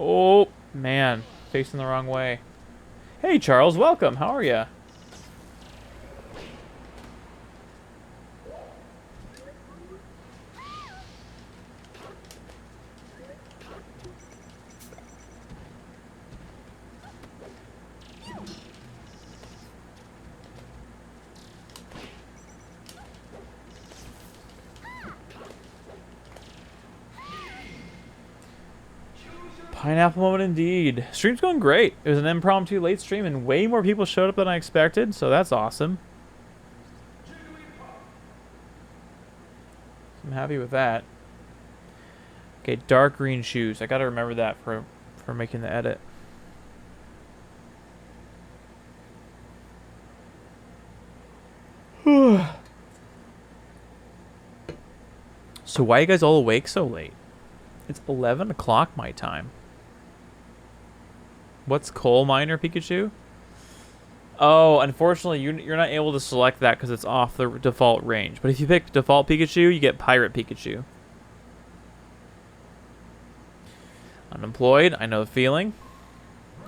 Oh, man. Facing the wrong way. Hey, Charles. Welcome. How are ya? Pineapple moment indeed. Stream's going great. It was an impromptu late stream and way more people showed up than I expected, so that's awesome. I'm happy with that. Okay, dark green shoes. I gotta remember that for making the edit. So why are you guys all awake so late? It's 11 o'clock my time. What's coal miner, Pikachu? Oh, unfortunately, you're not able to select that because it's off the default range. But if you pick default Pikachu, you get Pirate Pikachu. Unemployed, I know the feeling.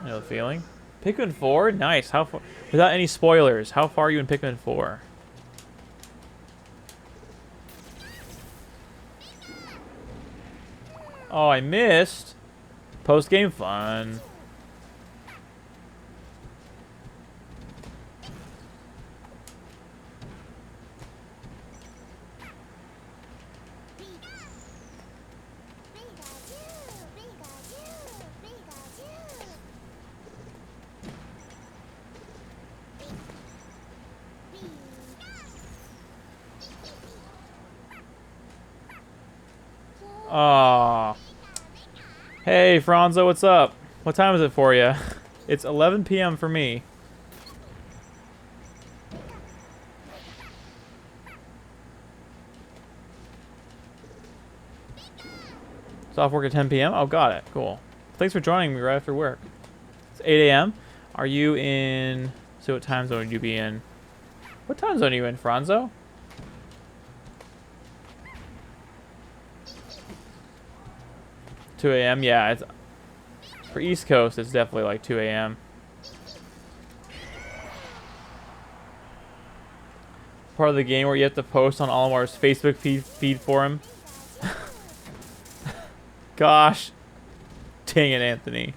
I know the feeling. Pikmin 4? Nice. How far? Without any spoilers, how far are you in Pikmin 4? Oh, I missed. Post-game fun. Aw. Hey, Franzo, what's up? What time is it for you? It's 11 p.m. for me. It's off work at 10 p.m.? Oh, got it. Cool. Thanks for joining me right after work. It's 8 a.m. Are you in... So what time zone would you be in? What time zone are you in, Franzo? $2 a.m. Yeah, it's for East Coast. It's definitely like 2 a.m. Part of the game where you have to post on Olimar's Facebook feed for him. Gosh, dang it, Anthony.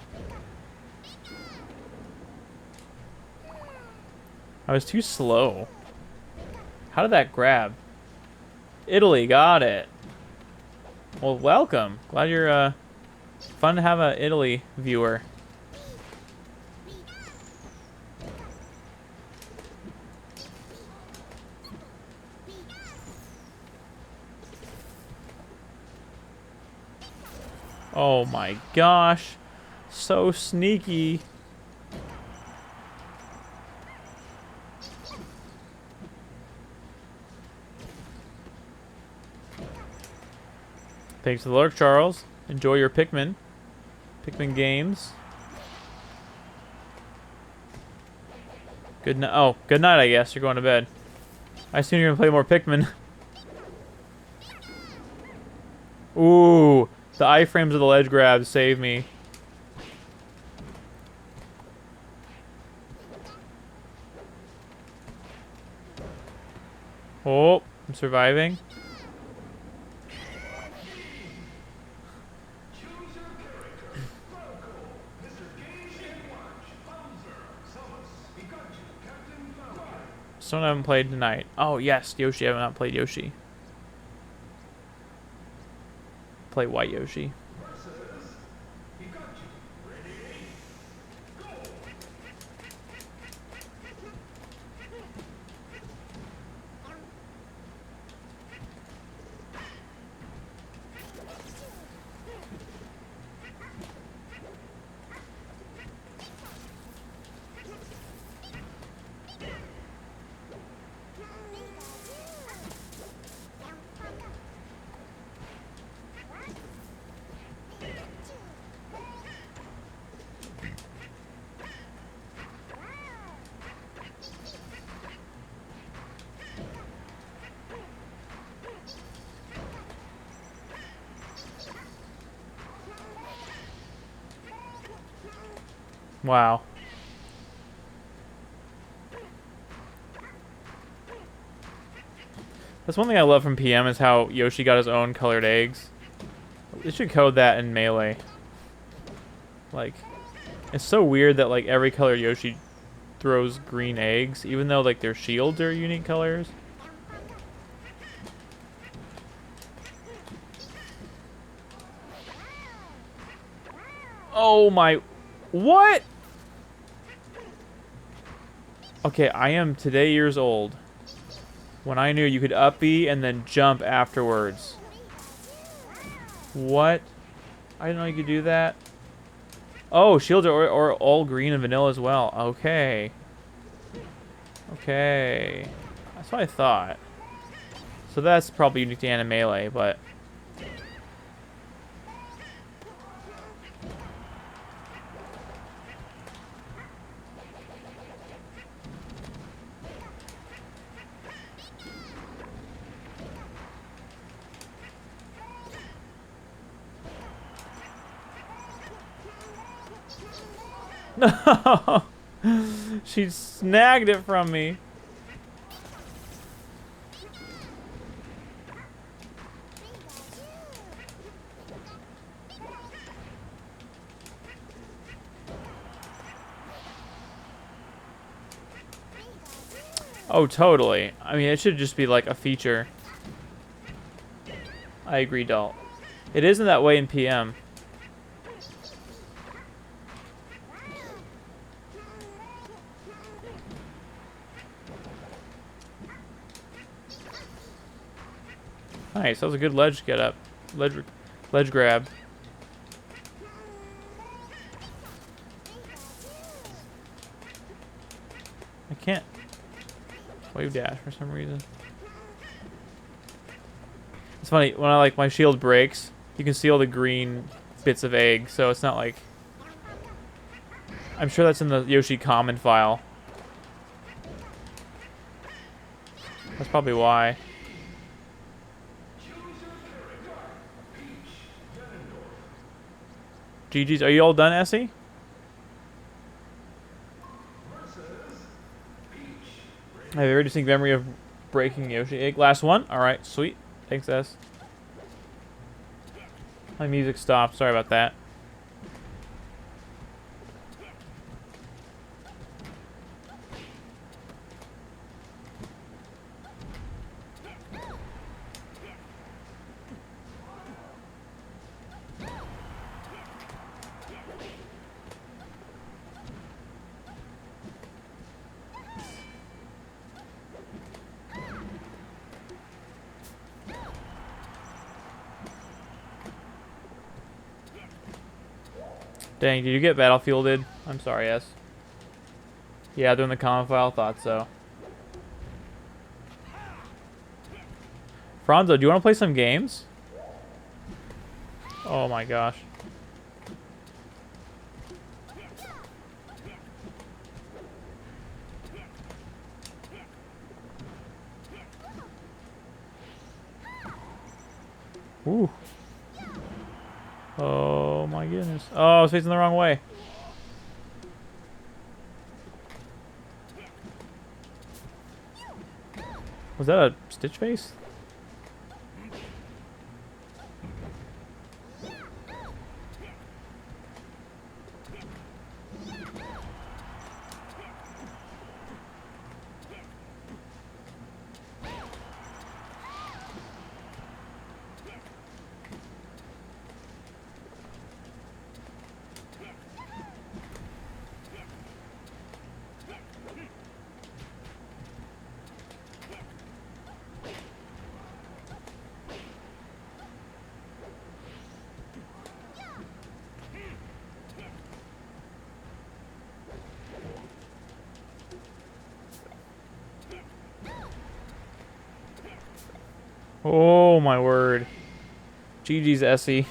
I was too slow. How did that grab? Italy, got it. Well, welcome. Glad you're fun to have a Italy viewer. Oh my gosh. So sneaky. Thanks for the lurk, Charles. Enjoy your Pikmin. Pikmin games. Good night. Oh, good night, I guess. You're going to bed. I assume you're going to play more Pikmin. Ooh. The iframes of the ledge grab save me. Oh, I'm surviving. Someone I haven't played tonight. Oh, yes, Yoshi. I have not played Yoshi. Play White Yoshi. Wow. That's one thing I love from PM is how Yoshi got his own colored eggs. They should code that in Melee. Like, it's so weird that like every colored Yoshi throws green eggs, even though like their shields are unique colors. Oh my... What? Okay, I am today years old when I knew you could up B and then jump afterwards. What? I didn't know you could do that. Oh, shields are all green and vanilla as well. Okay. Okay. That's what I thought. So that's probably unique to Animelee, but... No! She snagged it from me. Oh, totally. I mean, it should just be like a feature. I agree, Dalt. It isn't that way in PM. Nice, that was a good ledge get up. Ledge grab. I can't wave dash for some reason. It's funny, when my shield breaks, you can see all the green bits of egg, so it's not like... I'm sure that's in the Yoshi common file. That's probably why. GG's. Are you all done, Essie? I have a very distinct memory of breaking Yoshi egg. Last one? Alright, sweet. Thanks, S. My music stopped. Sorry about that. Dang, did you get battlefielded? I'm sorry, yes. Yeah, they're in the common file. Thought so. Franzo, do you want to play some games? Oh my gosh. Ooh. Oh my goodness. Oh, I was facing the wrong way. Was that a Stitch face? Oh my word. GG's Essie.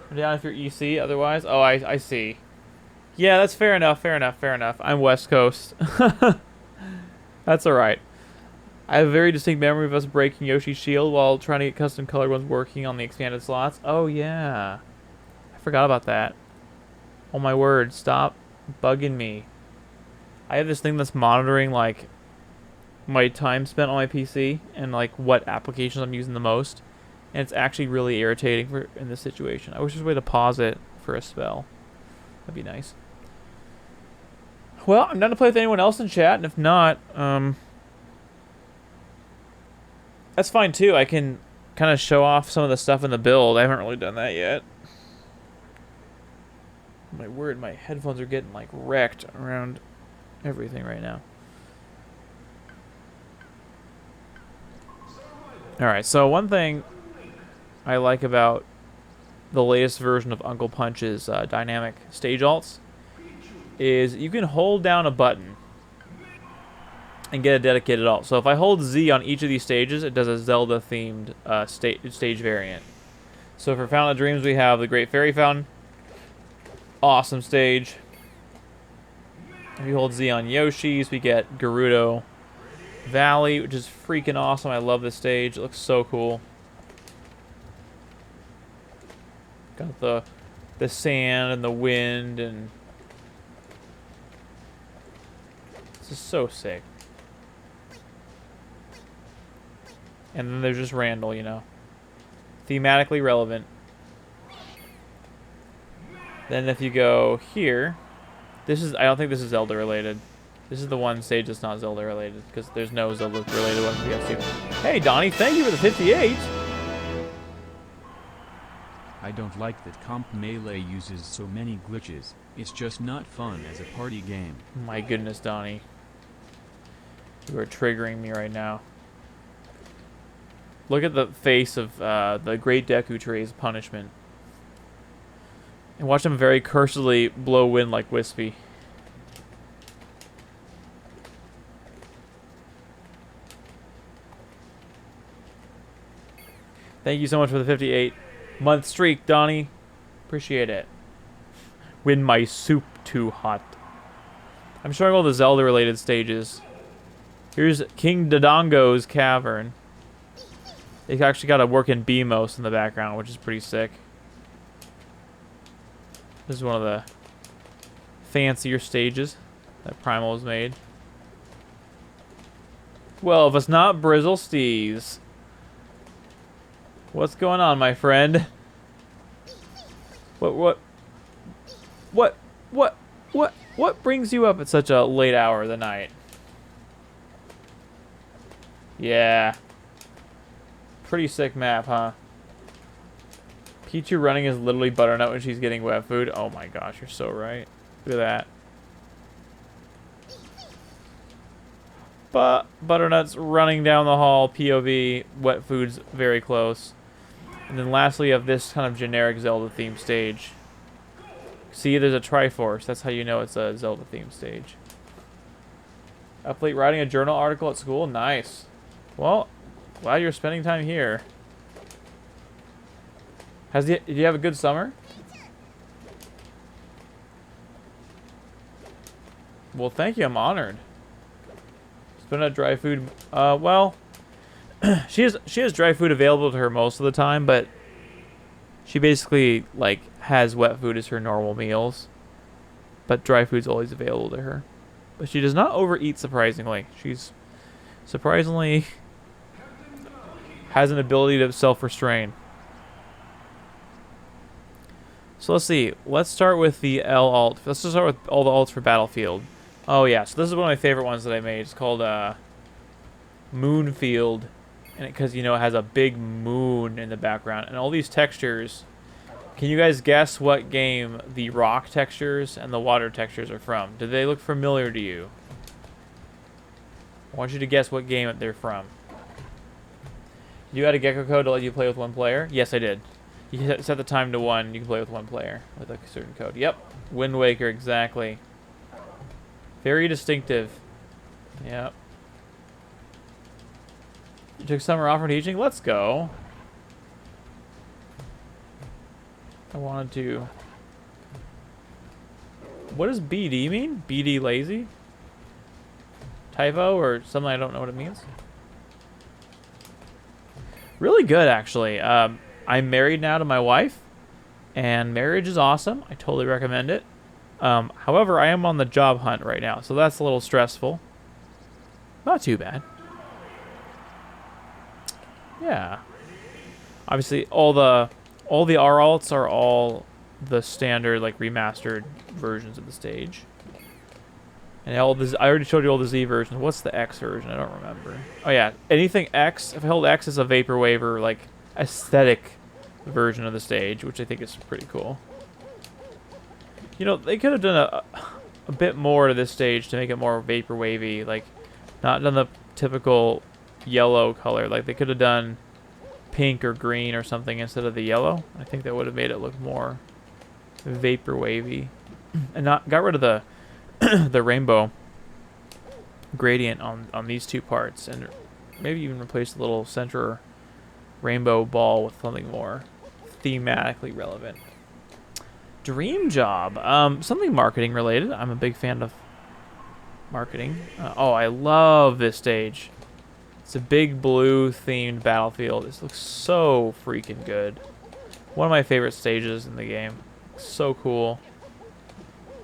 I'm down if you're EC, otherwise. Oh, I see. Yeah, that's fair enough, fair enough, fair enough. I'm West Coast. That's alright. I have a very distinct memory of us breaking Yoshi's shield while trying to get custom colored ones working on the expanded slots. Oh, yeah. I forgot about that. Oh my word, stop bugging me. I have this thing that's monitoring, like, my time spent on my PC and like what applications I'm using the most, and it's actually really irritating in this situation. I wish there was a way to pause it for a spell. That'd be nice. Well, I'm done to play with anyone else in chat, and if not, that's fine too. I can kind of show off some of the stuff in the build. I haven't really done that yet. My word, my headphones are getting like wrecked around everything right now. Alright, so one thing I like about the latest version of Uncle Punch's dynamic stage alts is you can hold down a button and get a dedicated alt. So if I hold Z on each of these stages, it does a Zelda-themed stage variant. So for Fountain of Dreams, we have the Great Fairy Fountain. Awesome stage. If you hold Z on Yoshi's, we get Gerudo Valley, which is freaking awesome. I love this stage. It looks so cool. Got the sand and the wind, and this is so sick. And then there's just Randall, you know. Thematically relevant. Then if you go here, this is, I don't think this is Zelda related. This is the one stage that's not Zelda related, because there's no Zelda related ones we got to. Hey Donnie, thank you for the 58. I don't like that Comp Melee uses so many glitches. It's just not fun as a party game. My goodness, Donnie. You are triggering me right now. Look at the face of the Great Deku Tree's punishment. And watch him very cursedly blow wind like Wispy. Thank you so much for the 58-month streak, Donnie. Appreciate it. When my soup too hot. I'm showing all the Zelda-related stages. Here's King Dodongo's Cavern. They actually got a working BMOS in the background, which is pretty sick. This is one of the fancier stages that Primal has made. Well, if it's not Brizzle Steez. What's going on, my friend? What brings you up at such a late hour of the night? Yeah. Pretty sick map, huh? Pichu running is literally Butternut when she's getting wet food. Oh my gosh, you're so right. Look at that. Butternut's running down the hall, POV, wet food's very close. And then lastly, you have this kind of generic Zelda-themed stage. See, there's a Triforce. That's how you know it's a Zelda-themed stage. Up late writing a journal article at school? Nice. Well, glad you're spending time here. Did you have a good summer? Well, thank you. I'm honored. Spend a dry food. Well, she has dry food available to her most of the time, but she basically like has wet food as her normal meals. But dry food's always available to her. But she does not overeat, surprisingly. She's surprisingly has an ability to self-restrain. So let's see. Let's start with the L alt. Let's just start with all the alts for Battlefield. Oh yeah, so this is one of my favorite ones that I made. It's called Moonfield, and because you know it has a big moon in the background and all these textures. Can you guys guess what game the rock textures and the water textures are from? Do they look familiar to you? I want you to guess what game they're from. You had a Gecko code to let you play with one player? Yes, I did. You set the time to 1. You can play with one player with a certain code. Yep. Wind Waker, exactly. Very distinctive. Yep. You took summer off from teaching? Let's go. I wanted to... What does BD mean? BD lazy? Typo or something I don't know what it means? Really good, actually. I'm married now to my wife, and marriage is awesome. I totally recommend it. However, I am on the job hunt right now, so that's a little stressful. Not too bad. Yeah. Obviously, all the R alts are all the standard, like, remastered versions of the stage. And all this, I already showed you all the Z versions. What's the X version? I don't remember. Oh yeah, anything X. If I hold X as a vaporwave or like aesthetic version of the stage, which I think is pretty cool. You know, they could have done a bit more to this stage to make it more vapor wavy. Like, not done the typical yellow color. Like, they could have done pink or green or something instead of the yellow. I think that would have made it look more vapor wavy. And not got rid of the the rainbow gradient on these two parts, and maybe even replace the little center rainbow ball with something more thematically relevant. Dream job, something marketing related. I'm a big fan of marketing. Oh, I love this stage. It's a big blue themed battlefield. This looks so freaking good. One of my favorite stages in the game. So cool.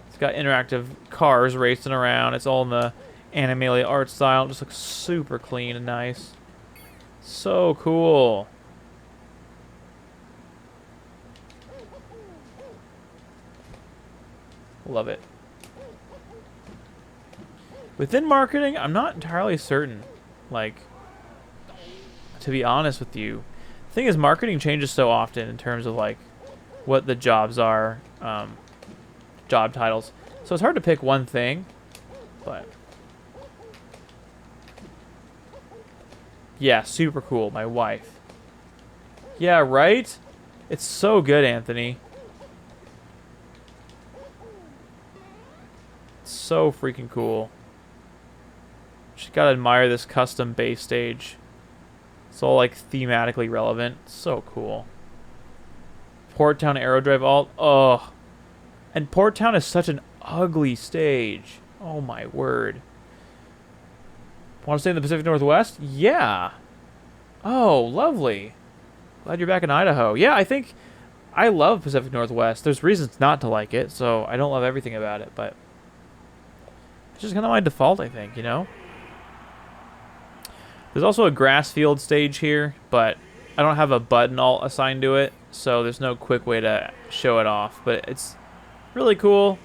It's got interactive cars racing around. It's all in the Animalia art style. It just looks super clean and nice. So cool. Love it. Within marketing, I'm not entirely certain. Like, to be honest with you, the thing is, marketing changes so often in terms of like what the jobs are, job titles. So it's hard to pick one thing, but yeah, super cool. My wife. Yeah, right? It's so good, Anthony. It's so freaking cool. Just gotta admire this custom base stage. It's all like thematically relevant. So cool. Port Town Aerodrive alt. Oh. And Port Town is such an ugly stage. Oh my word. Want to stay in the Pacific Northwest? Yeah. Oh, lovely. Glad you're back in Idaho. Yeah, I think I love Pacific Northwest. There's reasons not to like it, so I don't love everything about it, but it's just kind of my default, I think, you know? There's also a grass field stage here, but I don't have a button alt assigned to it, so there's no quick way to show it off, but it's really cool.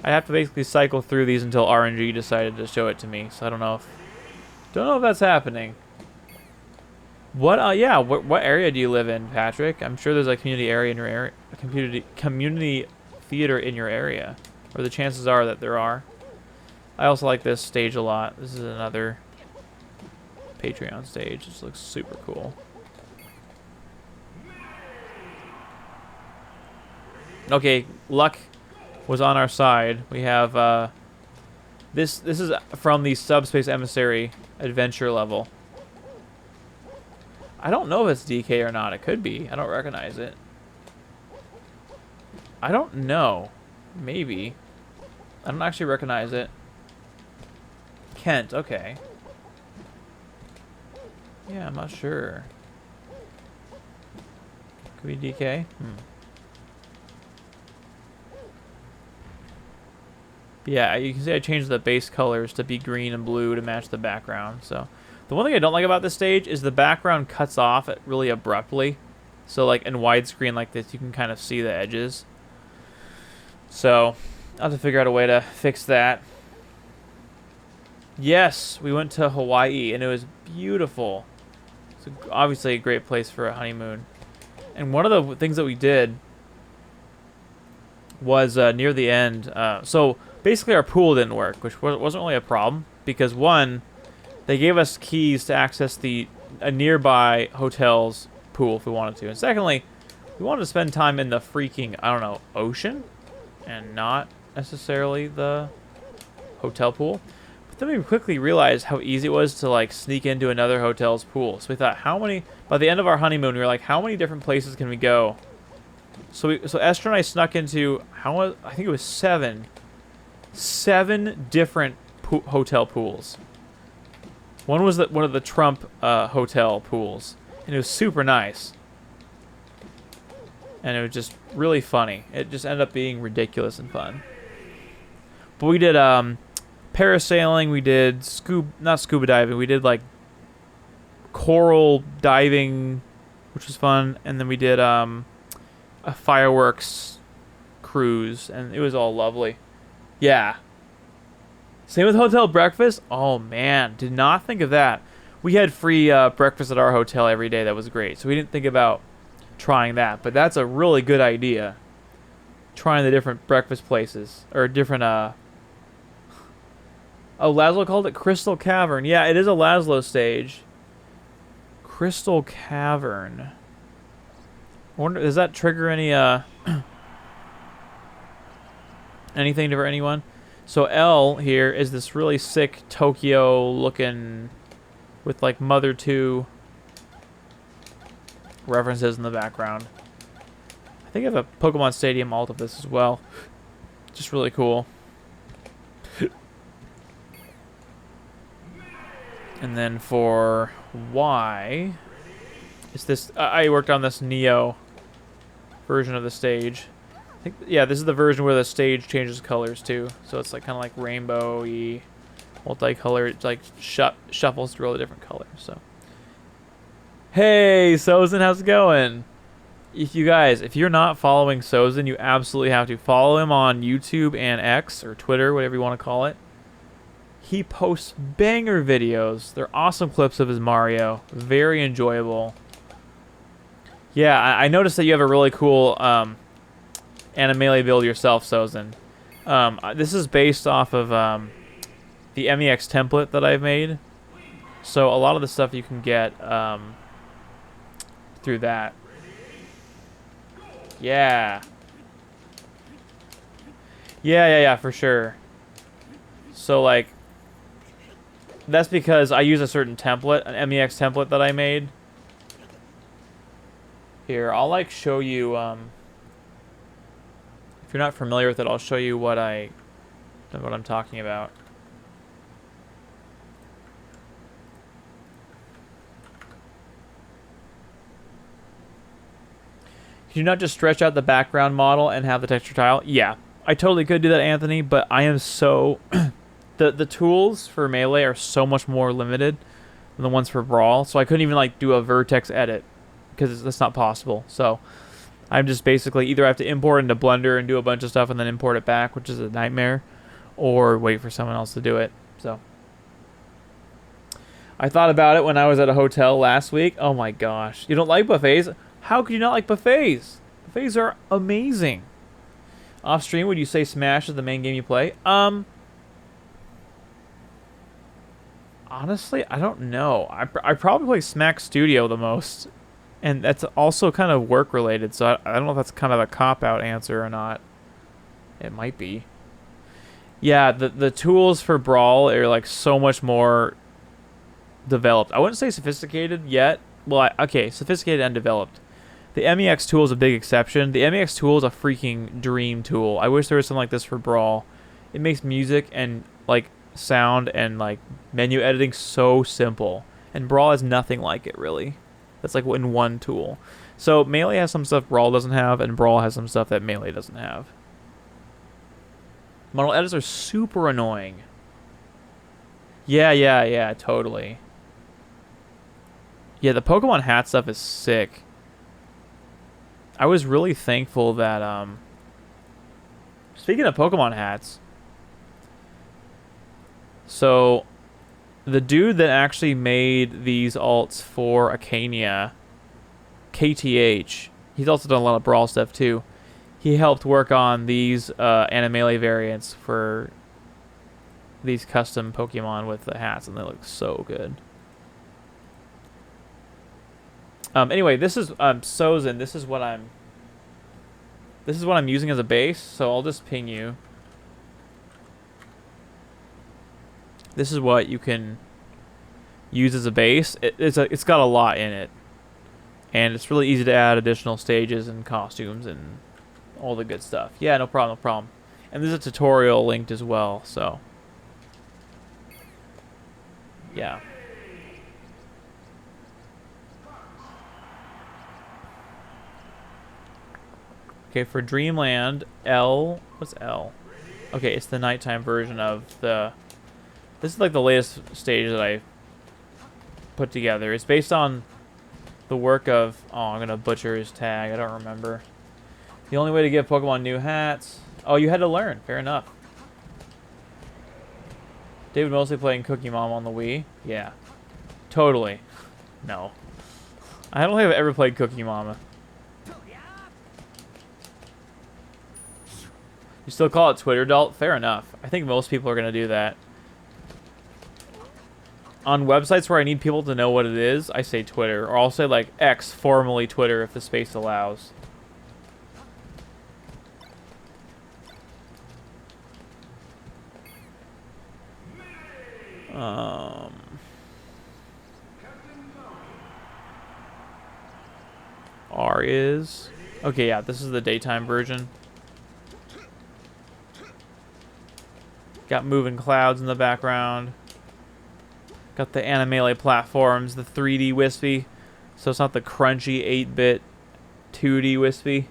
I have to basically cycle through these until RNG decided to show it to me, so I don't know if that's happening. What yeah, what area do you live in, Patrick? I'm sure there's a community area in your area, a community theater in your area, or the chances are that there are. I also like this stage a lot. This is another Patreon stage. This looks super cool. Okay, luck was on our side. We have this is from the Subspace Emissary adventure level. I don't know if it's DK or not. It could be. I don't recognize it. I don't know. Maybe. I don't actually recognize it. Kent, okay. Yeah, I'm not sure. Could be DK. Yeah, you can see I changed the base colors to be green and blue to match the background. So the one thing I don't like about this stage is the background cuts off really abruptly. So like in widescreen like this, you can kind of see the edges. So I'll have to figure out a way to fix that. Yes, we went to Hawaii and it was beautiful. It's obviously a great place for a honeymoon. And one of the things that we did was near the end. So basically our pool didn't work, which wasn't really a problem because one, they gave us keys to access a nearby hotel's pool if we wanted to. And secondly, we wanted to spend time in the freaking, I don't know, ocean and not necessarily the hotel pool. But then we quickly realized how easy it was to like sneak into another hotel's pool. So we thought, by the end of our honeymoon, we were like, how many different places can we go? So Esther and I snuck into, I think it was seven different hotel pools. One was one of the Trump hotel pools, and it was super nice. And it was just really funny. It just ended up being ridiculous and fun. But we did parasailing, we did not scuba diving, we did like coral diving, which was fun, and then we did a fireworks cruise, and it was all lovely. Yeah. Same with hotel breakfast. Oh man, did not think of that. We had free breakfast at our hotel every day. That was great. So we didn't think about trying that, but that's a really good idea. trying the different breakfast places or different Oh, Laszlo called it Crystal Cavern. Yeah, it is a Laszlo stage. Crystal Cavern. I wonder, does that trigger any anything for anyone? So L here is this really sick Tokyo looking with like Mother 2 references in the background. I think I have a Pokemon Stadium alt of this as well. Just really cool. And then for Y, it's this. I worked on this Neo version of the stage. I think, yeah, this is the version where the stage changes colors too. So it's like kind of like rainbow-y, multicolored. It's like shuffles through all the different colors. So, hey, Sozin, how's it going? If you're not following Sozin, you absolutely have to follow him on YouTube and X or Twitter, whatever you want to call it. He posts banger videos. They're awesome clips of his Mario. Very enjoyable. Yeah, I noticed that you have a really cool Animalia build yourself, Sozin. This is based off of the MEX template that I've made. So a lot of the stuff you can get through that. Yeah. Yeah, for sure. So, like, that's because I use a certain template, an MEX template that I made. Here, I'll, like, show you, if you're not familiar with it, I'll show you what I'm talking about. Could you not just stretch out the background model and have the texture tile? Yeah, I totally could do that, Anthony, but I am so... the tools for Melee are so much more limited than the ones for Brawl, so I couldn't even, like, do a vertex edit, because that's not possible. So I'm just basically either have to import into Blender and do a bunch of stuff and then import it back, which is a nightmare, or wait for someone else to do it. So I thought about it when I was at a hotel last week. Oh my gosh. You don't like buffets? How could you not like buffets? Buffets are amazing. Off stream, would you say Smash is the main game you play? Honestly, I don't know. I probably play Smack Studio the most. And that's also kind of work related, so I don't know if that's kind of a cop-out answer or not. It might be. Yeah, the tools for Brawl are like so much more developed. I wouldn't say sophisticated yet. Well, okay, sophisticated and developed. The MEX tool is a big exception. The MEX tool is a freaking dream tool. I wish there was something like this for Brawl. It makes music and like sound and like menu editing so simple. And Brawl has nothing like it, really. That's like in one tool. So Melee has some stuff Brawl doesn't have, and Brawl has some stuff that Melee doesn't have. Model edits are super annoying. Yeah, totally. Yeah, the Pokemon hat stuff is sick. I was really thankful that, speaking of Pokemon hats, so the dude that actually made these alts for Acania, KTH, he's also done a lot of Brawl stuff too. He helped work on these Animalia variants for these custom Pokemon with the hats, and they look so good. Anyway, this is Sozin. This is what I'm using as a base. So I'll just ping you. This is what you can use as a base. It's got a lot in it, and it's really easy to add additional stages and costumes and all the good stuff. Yeah, no problem, no problem. And there's a tutorial linked as well. So yeah. Okay, for Dreamland, L... What's L? Okay, it's the nighttime version of the... This is like the latest stage that I put together. It's based on the work of... Oh, I'm going to butcher his tag. I don't remember. The only way to give Pokemon new hats... Oh, you had to learn. Fair enough. David mostly playing Cookie Mom on the Wii. Yeah. Totally. No. I don't think I've ever played Cookie Mama. You still call it Twitter, Dalt? Fair enough. I think most people are going to do that. On websites where I need people to know what it is, I say Twitter. Or I'll say, like, X, formerly Twitter, if the space allows. R is... Okay, yeah, this is the daytime version. Got moving clouds in the background. Got the Animelee platforms, the 3D wispy. So it's not the crunchy 8-bit 2D wispy.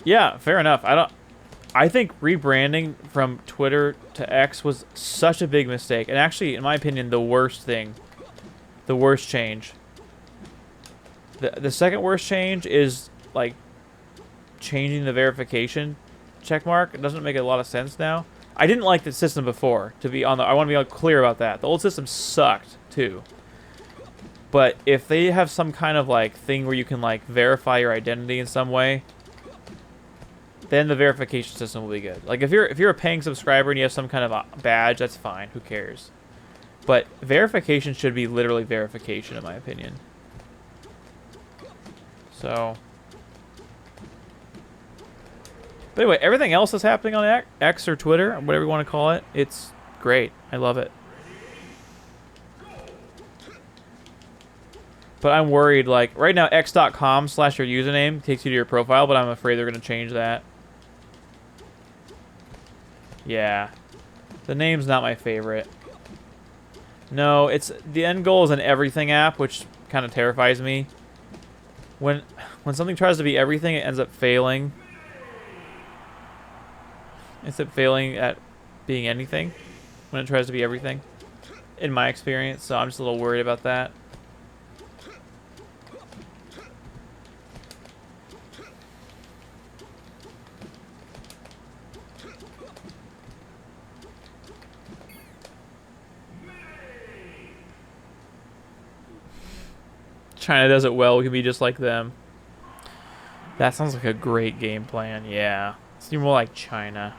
Yeah, fair enough. I think rebranding from Twitter to X was such a big mistake. And actually, in my opinion, the worst thing. The worst change. The second worst change is, like, changing the verification checkmark. It doesn't make a lot of sense now. I didn't like the system before, to be on the... I want to be clear about that. The old system sucked, too. But if they have some kind of, like, thing where you can, like, verify your identity in some way, then the verification system will be good. Like, if you're a paying subscriber and you have some kind of a badge, that's fine. Who cares? But verification should be literally verification, in my opinion. So... But anyway, everything else that's happening on X or Twitter, whatever you want to call it, it's great. I love it. But I'm worried, like, right now, x.com/your username takes you to your profile, but I'm afraid they're going to change that. Yeah. The name's not my favorite. No, it's... The end goal is an everything app, which kind of terrifies me. When something tries to be everything, it ends up failing. Instead of failing at being anything when it tries to be everything, in my experience. So I'm just a little worried about that. China does it well. We can be just like them. That sounds like a great game plan. Yeah. It's more like China.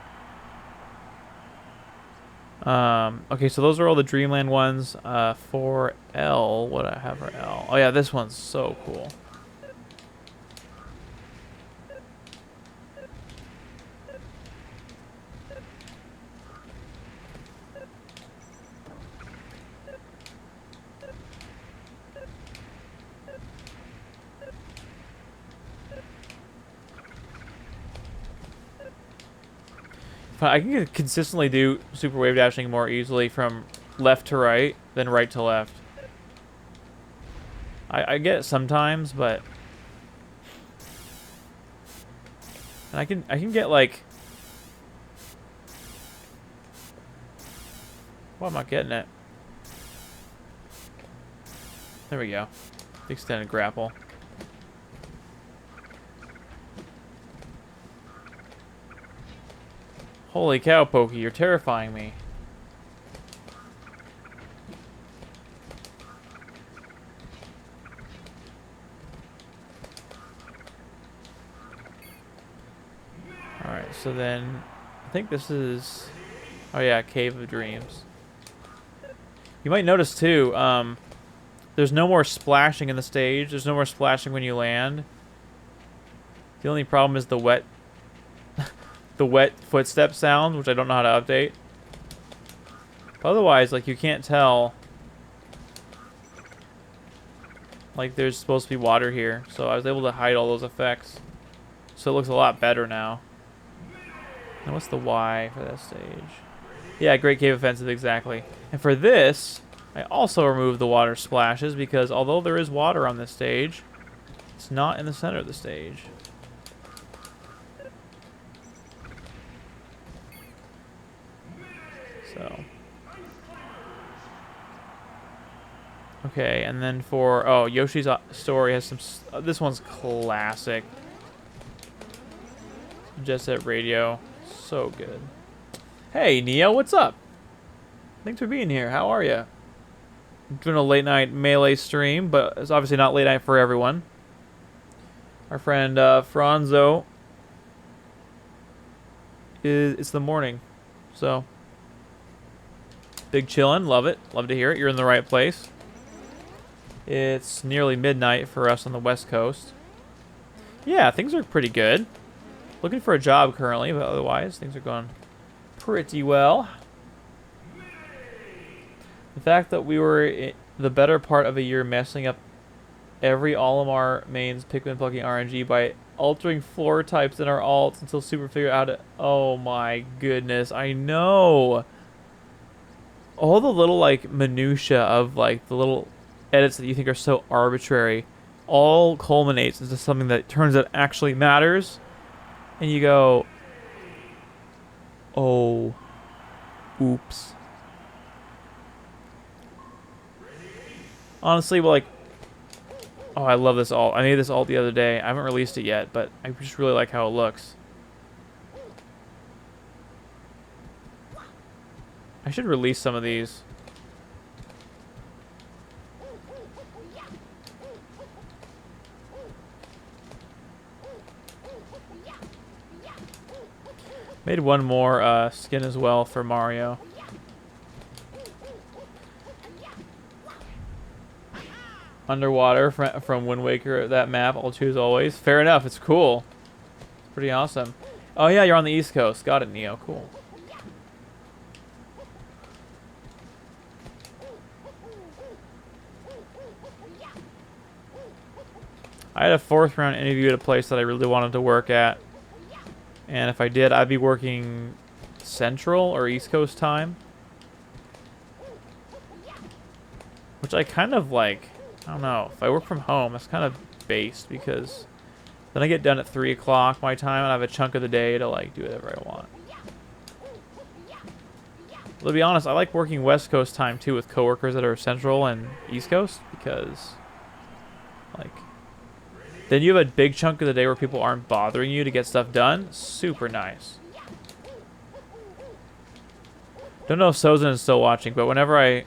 Okay, so those are all the Dreamland ones. For L, what do I have for L? Oh yeah, this one's so cool. I can consistently do super wave dashing more easily from left to right than right to left. I get it sometimes, but and I can get like, well, I'm not getting it. There we go. The extended grapple. Holy cow, Pokey, you're terrifying me. Alright, so then I think this is... Oh yeah, Cave of Dreams. You might notice too, there's no more splashing in the stage. There's no more splashing when you land. The only problem is the wet the wet footstep sound, which I don't know how to update. Otherwise, like, you can't tell. Like, there's supposed to be water here, so I was able to hide all those effects. So it looks a lot better now. And what's the Y for that stage? Yeah, Great Cave Offensive, exactly. And for this, I also removed the water splashes because although there is water on this stage, it's not in the center of the stage. So. Okay, and then for... Oh, Yoshi's Story has some... this one's classic. Jet Set Radio. So good. Hey, Neo, what's up? Thanks for being here. How are you? I'm doing a late night Melee stream, but it's obviously not late night for everyone. Our friend Franzo it's the morning. So big chillin', love it. Love to hear it. You're in the right place. It's nearly midnight for us on the West Coast. Yeah, things are pretty good. Looking for a job currently, but otherwise things are going pretty well. The fact that we were the better part of a year messing up every Olimar mains Pikmin plugging RNG by altering floor types in our alts until Super figured out it. Oh my goodness, I know. All the little like minutia of like the little edits that you think are so arbitrary all culminates into something that turns out actually matters. And you go, oh, oops. Honestly, well, like, oh, I love this alt. I made this alt the other day. I haven't released it yet, but I just really like how it looks. I should release some of these. Made one more skin as well for Mario. Underwater from Wind Waker, that map, I'll choose always. Fair enough, it's cool. It's pretty awesome. Oh yeah, you're on the East Coast. Got it, Neo. Cool. I had a 4th round interview at a place that I really wanted to work at. And if I did, I'd be working Central or East Coast time. Which I kind of like. I don't know. If I work from home, that's kind of based because then I get done at 3 o'clock my time and I have a chunk of the day to like do whatever I want. To be honest, I like working West Coast time too with coworkers that are Central and East Coast because like then you have a big chunk of the day where people aren't bothering you to get stuff done. Super nice. Don't know if Sozin is still watching, but whenever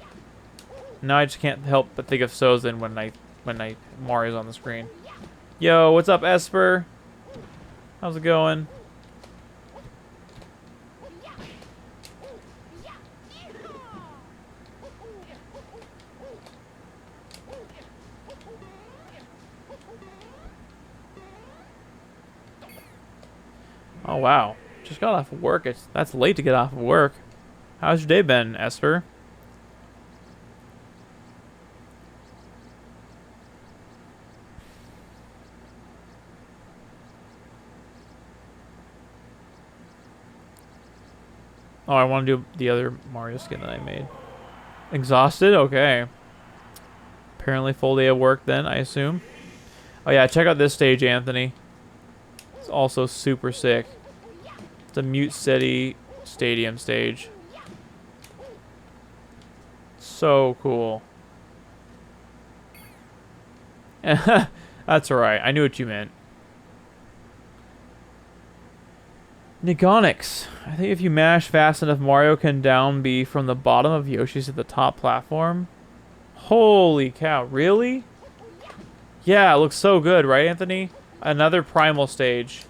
now I just can't help but think of Sozin when Mario's on the screen. Yo, what's up, Esper? How's it going? Oh wow, just got off of work. That's late to get off of work. How's your day been, Esper? Oh, I want to do the other Mario skin that I made. Exhausted? Okay. Apparently full day of work then, I assume. Oh yeah, check out this stage, Anthony. It's also super sick. It's a Mute City Stadium stage. So cool. That's alright. I knew what you meant. Negonics. I think if you mash fast enough, Mario can down B from the bottom of Yoshi's to the top platform. Holy cow. Really? Yeah, it looks so good, right, Anthony? Another primal stage.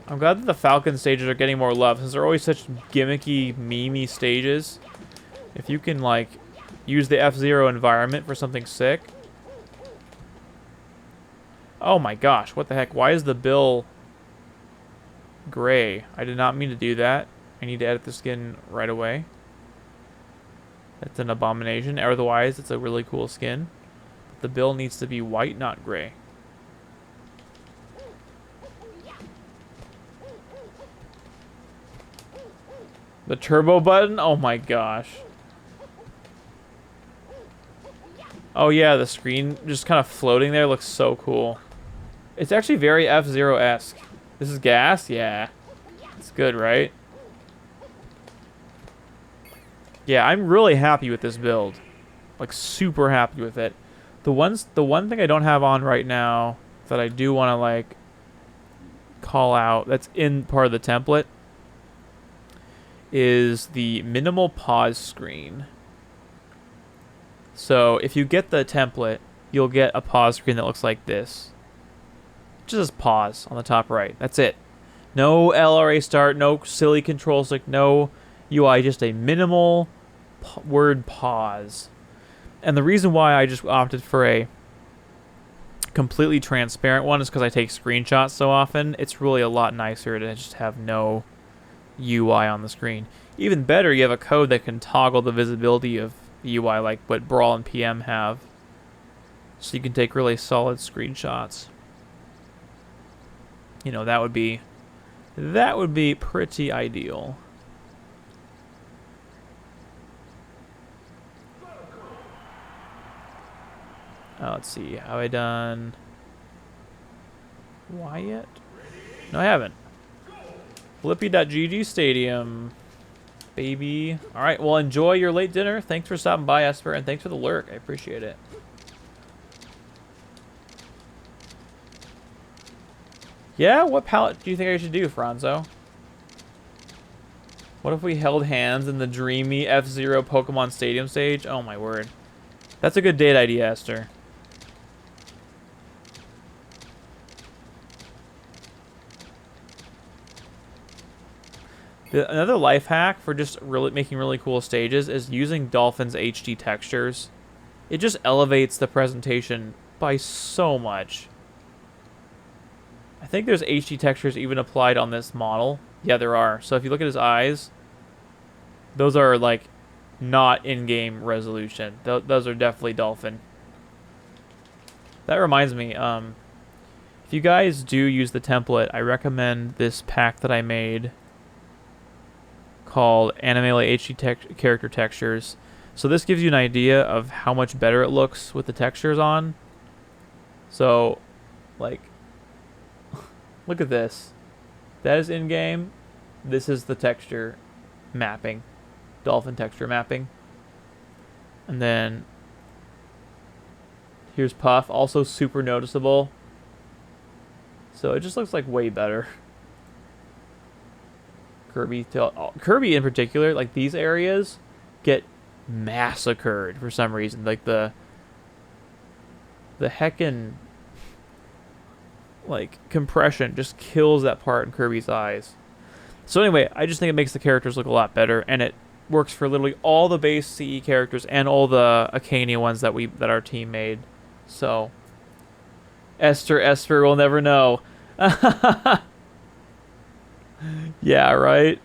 I'm glad that the Falcon stages are getting more love, since they're always such gimmicky, memey stages. If you can, like, use the F-Zero environment for something sick. Oh my gosh, what the heck? Why is the bill gray? I did not mean to do that. I need to edit the skin right away. That's an abomination. Otherwise, it's a really cool skin. But the bill needs to be white, not gray. The turbo button? Oh my gosh. Oh yeah, the screen just kind of floating there looks so cool. It's actually very F-Zero-esque. This is gas? Yeah. It's good, right? Yeah, I'm really happy with this build. Like, super happy with it. The one thing I don't have on right now that I do want to, like, call out, that's in part of the template, is the minimal pause screen. So, if you get the template, you'll get a pause screen that looks like this. Just pause on the top right. That's it. No LRA start, no silly control stick, no UI, just a minimal word pause. And the reason why I just opted for a completely transparent one is because I take screenshots so often. It's really a lot nicer to just have no UI on the screen. Even better, you have a code that can toggle the visibility of the UI like what Brawl and PM have. So you can take really solid screenshots. You know, that would be pretty ideal. Let's see. Have I done Wyatt? No, I haven't. Flippy.gg Stadium. Baby. Alright, well, enjoy your late dinner. Thanks for stopping by, Esper, and thanks for the lurk. I appreciate it. Yeah, what palette do you think I should do, Franzo? What if we held hands in the dreamy F-Zero Pokemon Stadium stage? Oh my word. That's a good date idea, Esther. Another life hack for just really making really cool stages is using Dolphin's HD textures. It just elevates the presentation by so much. I think there's HD textures even applied on this model. Yeah, there are. So if you look at his eyes, those are like not in-game resolution. Those are definitely Dolphin. That reminds me, if you guys do use the template, I recommend this pack that I made called Animele HD Character Textures. So this gives you an idea of how much better it looks with the textures on. So, like, look at this. That is in-game. This is the texture mapping. Dolphin texture mapping. And then here's Puff, also super noticeable. So it just looks like way better. Kirby in particular, like these areas get massacred for some reason. Like the heckin' like compression just kills that part in Kirby's eyes. So anyway, I just think it makes the characters look a lot better, and it works for literally all the base CE characters and all the Arcania ones that our team made. So Esper will never know. Yeah, right?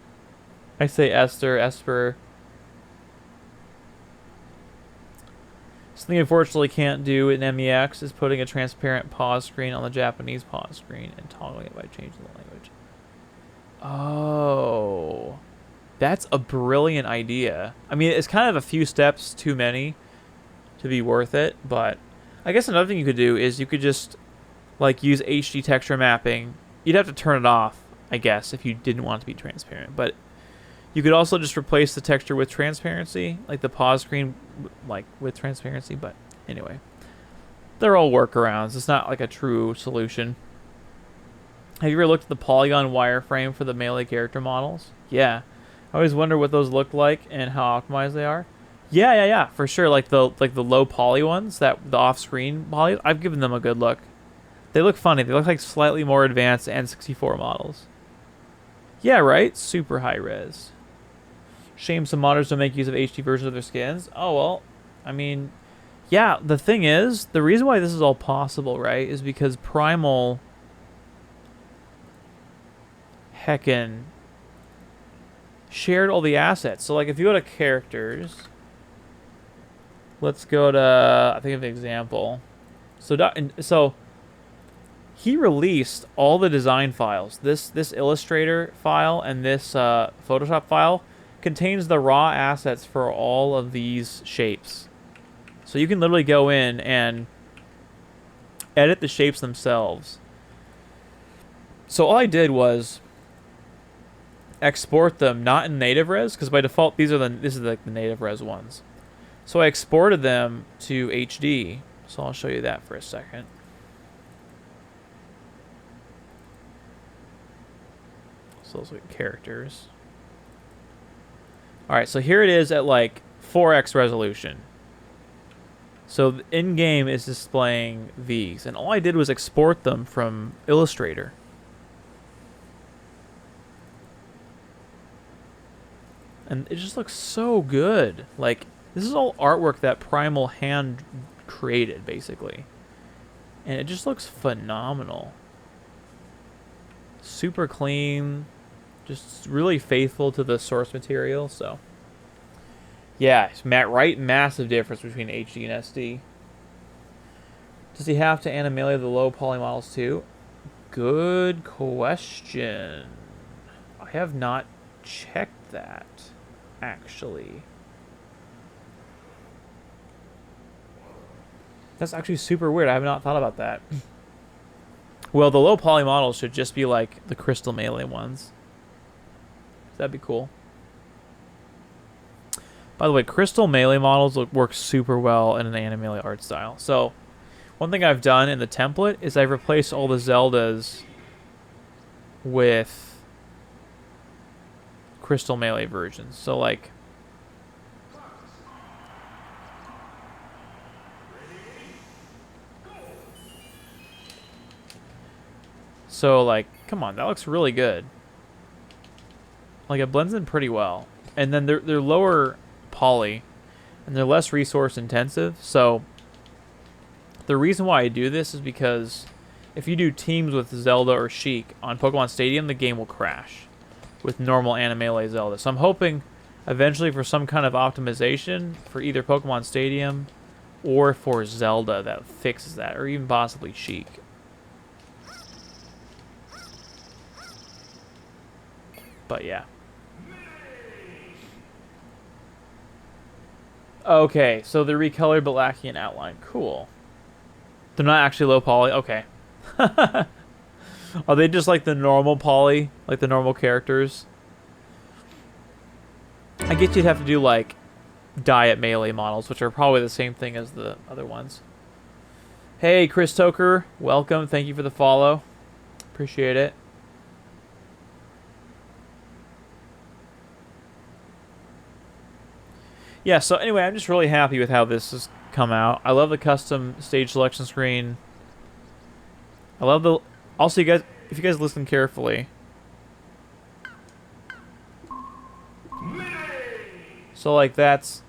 I say Esper. Something I unfortunately can't do in MEX is putting a transparent pause screen on the Japanese pause screen and toggling it by changing the language. Oh. That's a brilliant idea. I mean, it's kind of a few steps too many to be worth it, but I guess another thing you could do is you could just like use HD texture mapping. You'd have to turn it off, I guess, if you didn't want it to be transparent. But you could also just replace the texture with transparency, like the pause screen, like with transparency. But anyway, they're all workarounds. It's not like a true solution. Have you ever looked at the polygon wireframe for the Melee character models? Yeah, I always wonder what those look like and how optimized they are. Yeah, for sure. Like the low poly ones, the off-screen poly, I've given them a good look. They look funny. They look like slightly more advanced N64 models. Yeah, right? Super high res. Shame some modders don't make use of HD versions of their skins. Oh, well, I mean, yeah, the thing is, the reason why this is all possible, right, is because Primal heckin' shared all the assets. So, like, if you go to characters, let's go to, I think of an example. So he released all the design files. This Illustrator file and this Photoshop file contains the raw assets for all of these shapes. So you can literally go in and edit the shapes themselves. So all I did was export them not in native res, because by default this is like the native res ones. So I exported them to HD. So I'll show you that for a second. So those are characters. Alright, so here it is at like 4x resolution. So in-game is displaying these, and all I did was export them from Illustrator. And it just looks so good. Like, this is all artwork that Primal hand created, basically. And it just looks phenomenal. Super clean. Just really faithful to the source material, so. Yeah, right? Massive difference between HD and SD. Does he have to Animalia the low poly models too? Good question. I have not checked that, actually. That's actually super weird. I have not thought about that. Well, the low poly models should just be like the Crystal Melee ones. That'd be cool. By the way, Crystal Melee models work super well in an Animalia art style. So, one thing I've done in the template is I've replaced all the Zeldas with Crystal Melee versions. So, like, come on, that looks really good. Like, it blends in pretty well. And then they're lower poly, and they're less resource intensive. So, the reason why I do this is because if you do teams with Zelda or Sheik on Pokemon Stadium, the game will crash with normal Animalia Zelda. So I'm hoping eventually for some kind of optimization for either Pokemon Stadium or for Zelda that fixes that, or even possibly Sheik. But yeah. Okay, so they're recolored but lacking an outline. Cool. They're not actually low poly? Okay. Are they just like the normal poly? Like the normal characters? I guess you'd have to do like Diet Melee models, which are probably the same thing as the other ones. Hey, Chris Toker. Welcome. Thank you for the follow. Appreciate it. Yeah, so anyway, I'm just really happy with how this has come out. I love the custom stage selection screen. I love the... Also, you guys, if you guys listen carefully. So, like, that's...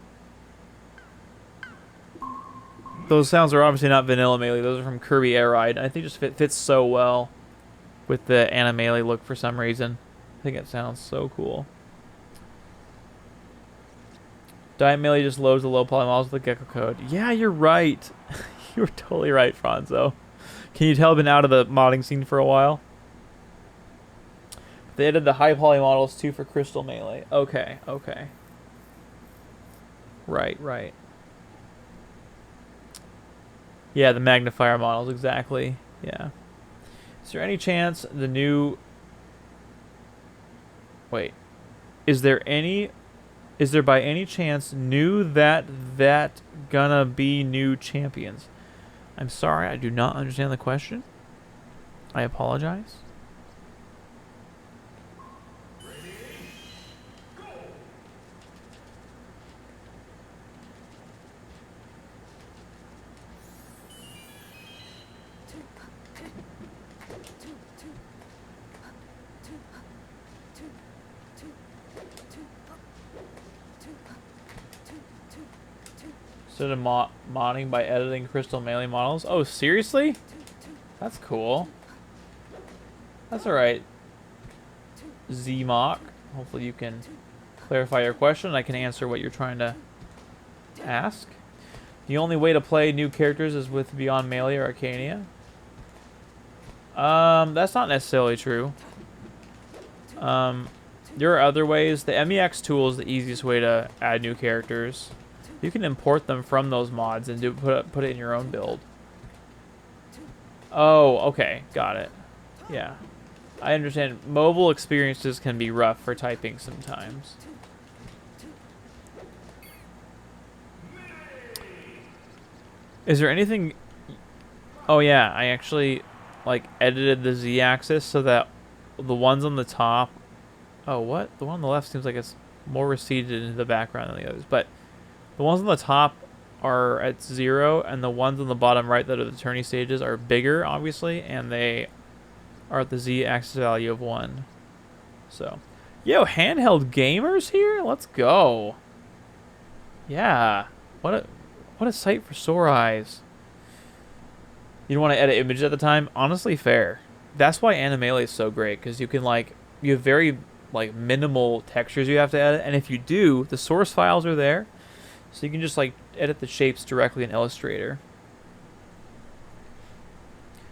Those sounds are obviously not Vanilla Melee. Those are from Kirby Air Ride. I think it just fits so well with the Animalia look for some reason. I think it sounds so cool. Diet Melee just loads the low poly models with the Gecko code. Yeah, you're right. You're totally right, Franzo. Can you tell I've been out of the modding scene for a while? They added the high poly models too for Crystal Melee. Okay, okay. Right, right. Yeah, the magnifier models, exactly. Yeah. Is there any chance the new... Wait. Is there by any chance that gonna be new champions? I'm sorry, I do not understand the question. I apologize. Instead of modding by editing Crystal Melee models. Oh, seriously? That's cool. That's alright. ZMock. Hopefully you can clarify your question and I can answer what you're trying to ask. The only way to play new characters is with Beyond Melee or Arcania. That's not necessarily true. There are other ways. The MEX tool is the easiest way to add new characters. You can import them from those mods and put it in your own build. Oh, okay. Got it. Yeah. I understand. Mobile experiences can be rough for typing sometimes. Is there anything... Oh, yeah. I actually, like, edited the Z-axis so that the ones on the top... Oh, what? The one on the left seems like it's more receded into the background than the others. But... the ones on the top are at 0, and the ones on the bottom right that are the tourney stages are bigger, obviously, and they are at the z-axis value of 1. So, yo, handheld gamers here? Let's go. Yeah. What a sight for sore eyes. You don't want to edit images at the time? Honestly, fair. That's why Animalia is so great, because you can, like, you have very, like, minimal textures you have to edit, and if you do, the source files are there, so you can just, like, edit the shapes directly in Illustrator.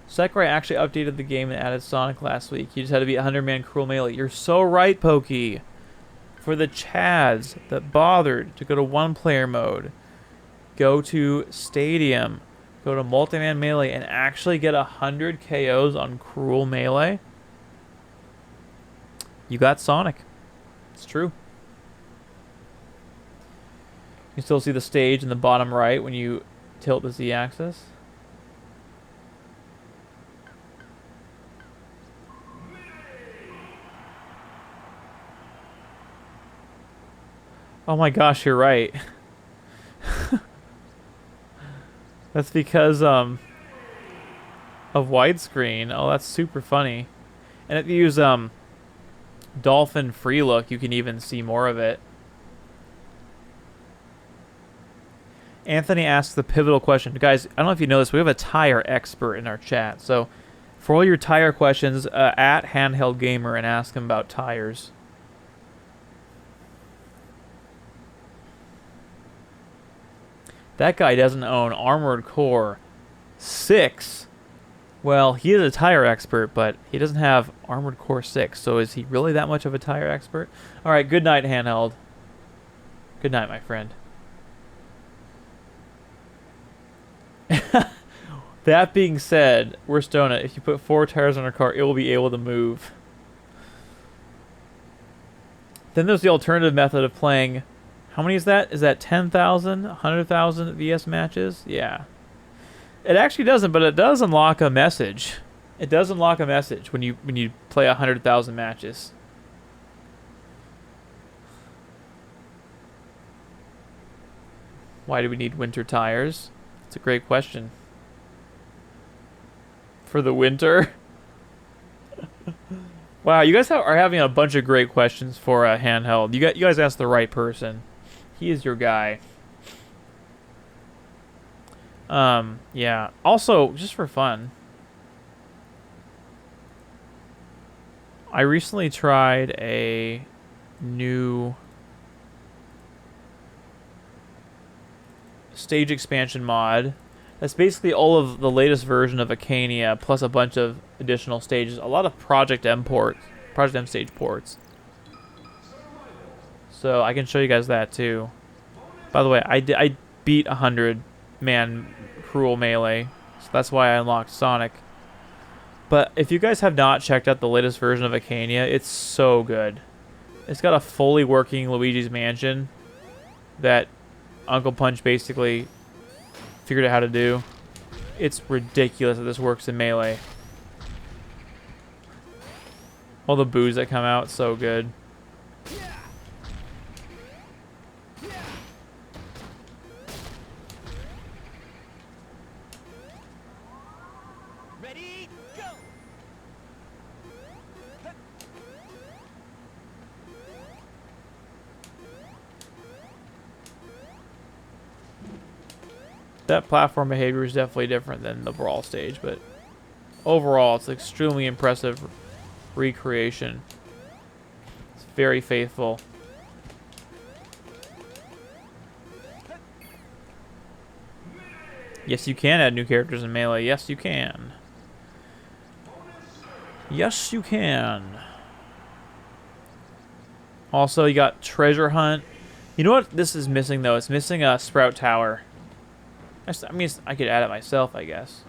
Sakurai actually updated the game and added Sonic last week. You just had to be 100-man Cruel Melee. You're so right, Pokey. For the Chads that bothered to go to one-player mode, go to Stadium, go to Multi-Man Melee, and actually get 100 KOs on Cruel Melee, you got Sonic. It's true. You can still see the stage in the bottom right when you tilt the Z-axis. Oh my gosh, you're right. That's because of widescreen. Oh, that's super funny. And if you use Dolphin Free Look, you can even see more of it. Anthony asks the pivotal question. Guys, I don't know if you know this, we have a tire expert in our chat. So for all your tire questions, at Handheld Gamer and ask him about tires. That guy doesn't own Armored Core 6. Well, he is a tire expert, but he doesn't have Armored Core 6. So is he really that much of a tire expert? All right, good night, Handheld. Good night, my friend. That being said, we're Stona. If you put 4 tires on a car, it will be able to move. Then there's the alternative method of playing. How many is that? Is that 10,000, 100,000 VS matches? Yeah. It actually doesn't, but it does unlock a message. It does unlock a message when you play 100,000 matches. Why do we need winter tires? It's a great question. For the winter? Wow, you guys are having a bunch of great questions for Handheld. You guys asked the right person. He is your guy. Yeah. Also, just for fun, I recently tried a new stage expansion mod. That's basically all of the latest version of Acania plus a bunch of additional stages. A lot of Project M stage ports. So I can show you guys that too. By the way, I beat 100-man Cruel Melee, so that's why I unlocked Sonic. But if you guys have not checked out the latest version of Acania, it's so good. It's got a fully working Luigi's Mansion that Uncle Punch basically figured out how to do. It's ridiculous that this works in Melee. All the boos that come out, so good. Ready, go! That platform behavior is definitely different than the Brawl stage, but overall, it's extremely impressive recreation. It's very faithful. Yes, you can add new characters in Melee. Yes, you can. Yes, you can. Also, you got Treasure Hunt. You know what this is missing, though? It's missing a Sprout Tower. I mean, I could add it myself, I guess.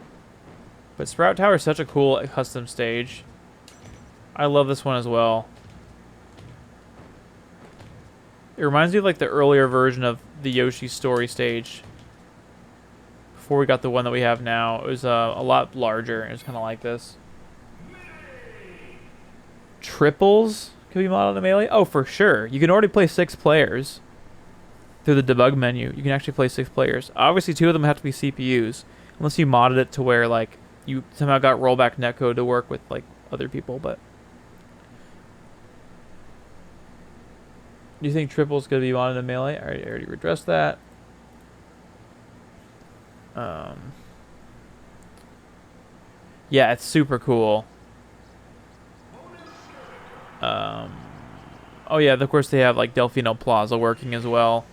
But Sprout Tower is such a cool custom stage. I love this one as well. It reminds me of like the earlier version of the Yoshi Story stage. Before we got the one that we have now, it was a lot larger. It was kind of like this. Triples can be modeled in Melee? Oh, for sure. You can already play 6 players. through the debug menu. You can actually play 6 players. Obviously, 2 of them have to be CPUs, unless you modded it to where like you somehow got rollback netcode to work with like other people. But do you think triple's gonna be modded in Melee? I already addressed that. Yeah, it's super cool. Oh yeah, of course they have like Delfino Plaza working as well.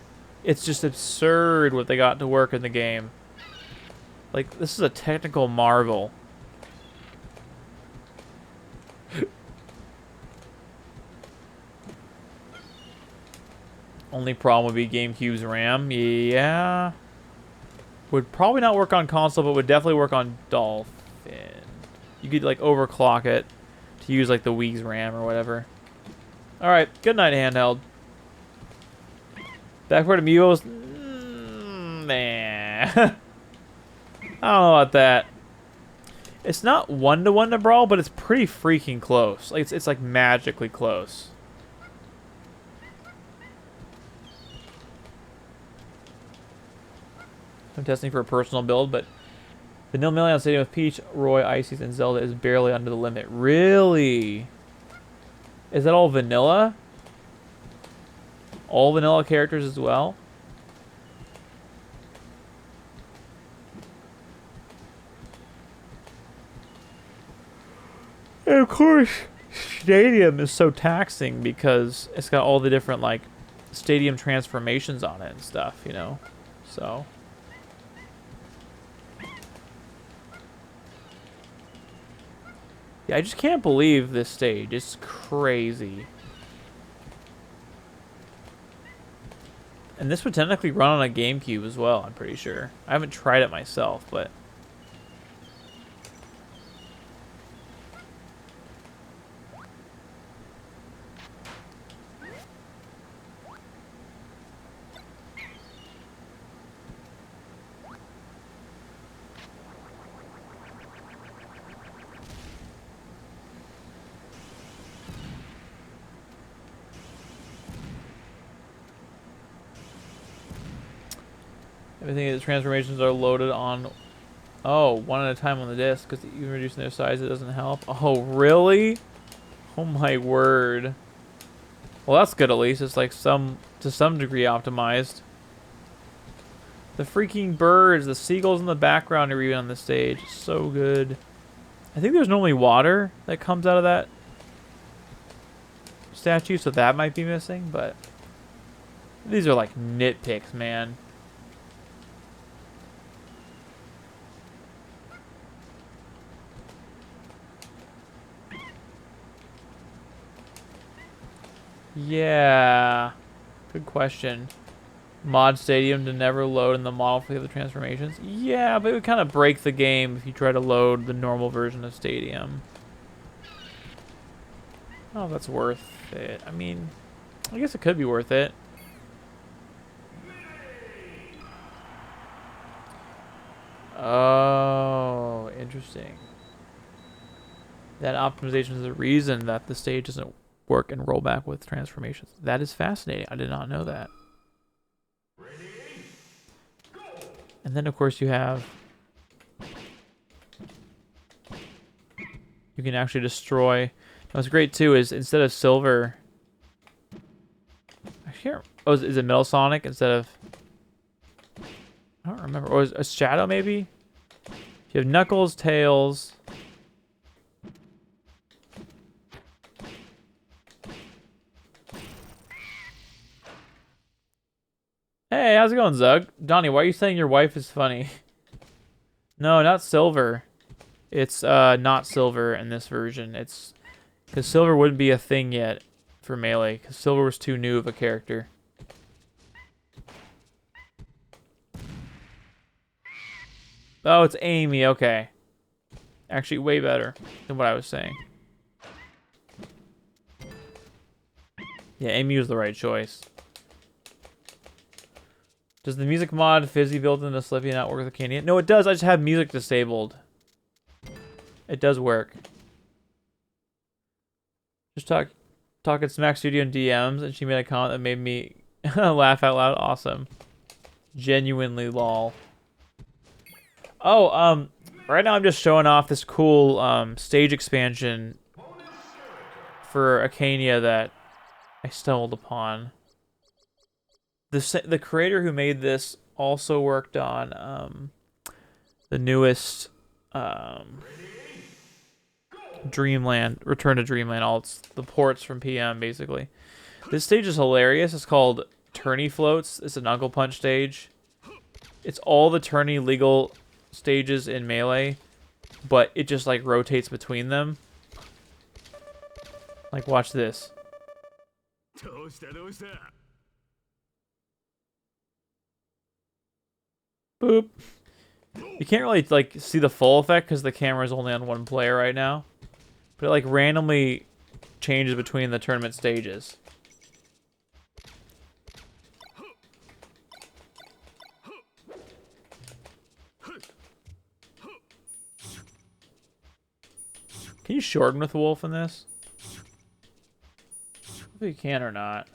It's just absurd what they got to work in the game. Like, this is a technical marvel. Only problem would be GameCube's RAM. Yeah. Would probably not work on console, but would definitely work on Dolphin. You could like overclock it to use like the Wii's RAM or whatever. Alright, good night, handheld. Backward amiibos? Nah. I don't know about that. It's not one-to-one to Brawl, but it's pretty freaking close. Like it's like magically close. I'm testing for a personal build, but Vanilla Melee on Stadium with Peach, Roy, Ices, and Zelda is barely under the limit. Really? Is that all vanilla? All vanilla characters as well? And of course, Stadium is so taxing because it's got all the different, like, Stadium transformations on it and stuff, you know? So... yeah, I just can't believe this stage. It's crazy. And this would technically run on a GameCube as well, I'm pretty sure. I haven't tried it myself, but... everything the transformations are loaded on... oh, one at a time on the disc, because even reducing their size, it doesn't help. Oh, really? Oh my word. Well, that's good at least. It's like to some degree optimized. The freaking birds, the seagulls in the background are even on the stage. So good. I think there's normally water that comes out of that statue, so that might be missing, but these are like nitpicks, man. Yeah, good question. Mod Stadium to never load in the model for the other transformations. Yeah, but it would kind of break the game if you try to load the normal version of Stadium. Oh, that's worth it. I mean, I guess it could be worth it. Oh, interesting. That optimization is the reason that the stage doesn't work and roll back with transformations. That is fascinating. I did not know that. And then, of course, you have... you can actually destroy... what's great, too, is instead of silver... I can't... oh, is it Metal Sonic instead of... I don't remember. Or is a Shadow, maybe? You have Knuckles, Tails... hey, how's it going, Zug? Donnie, why are you saying your wife is funny? No, not Silver. It's not Silver in this version. It's because Silver wouldn't be a thing yet for Melee, because Silver was too new of a character. Oh, it's Amy. Okay. Actually, way better than what I was saying. Yeah, Amy was the right choice. Does the music mod Fizzy built into Slippy not work with the Candy? No, it does. I just have music disabled. It does work. Just talking Smack Studio in DMs, and she made a comment that made me Laugh out loud. Awesome. Genuinely lol. Oh, right now I'm just showing off this cool stage expansion for Arcania that I stumbled upon. The creator who made this also worked on the newest Dreamland, Return to Dreamland. All it's the ports from PM basically. This stage is hilarious. It's called Tourney Floats. It's an Uncle Punch stage. It's all the tourney legal stages in Melee, but it just like rotates between them. Like watch this. Boop. You can't really like see the full effect because the camera is only on one player right now, but it like randomly changes between the tournament stages. Can you shorten with Wolf in this? If you can or not.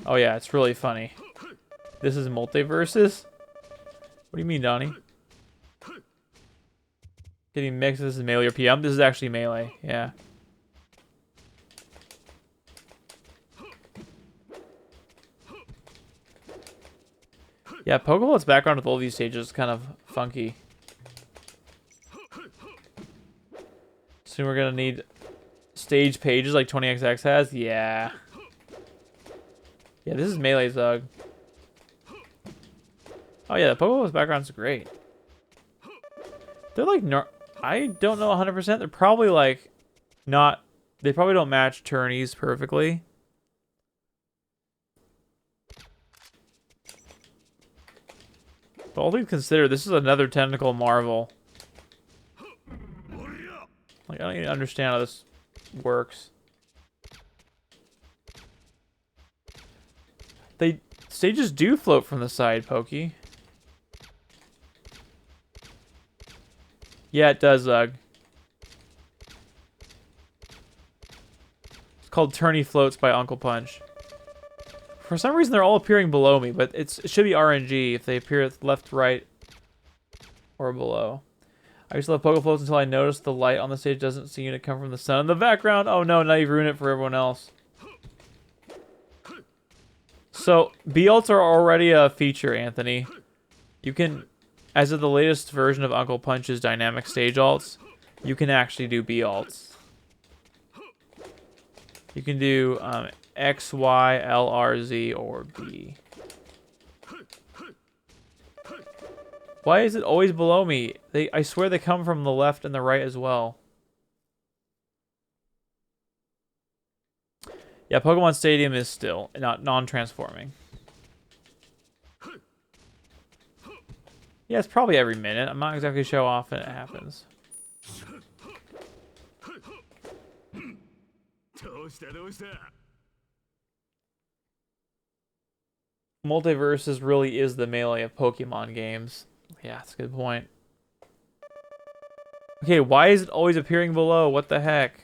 Oh yeah, it's really funny. This is multiverses? What do you mean, Donnie? Getting mixed. This is Melee or PM? This is actually Melee, yeah. Yeah, Pokeball's background with all these stages is kind of funky. Soon we're gonna need stage pages like 20XX has. Yeah. Yeah, this is Melee Zug. Oh yeah, the Pokeball's background's great. They're like, I don't know 100%. They're probably like not. They probably don't match tourneys perfectly. But all things considered, this is another technical marvel. Like, I don't even understand how this works. Stages do float from the side, Pokey. Yeah, it does, Zug. It's called Tourney Floats by Uncle Punch. For some reason, they're all appearing below me, but it should be RNG if they appear left, right, or below. I used to love Poke Floats until I noticed the light on the stage doesn't seem to come from the sun in the background. Oh no, now you've ruined it for everyone else. So, B-Alts are already a feature, Anthony. You can, as of the latest version of Uncle Punch's dynamic stage alts, you can actually do B-Alts. You can do X, Y, L, R, Z, or B. Why is it always below me? I swear they come from the left and the right as well. Yeah, Pokemon Stadium is still not non-transforming. Yeah, it's probably every minute. I'm not exactly sure how often it happens. Multiverses really is the Melee of Pokemon games. Yeah, that's a good point. Okay, why is it always appearing below? What the heck?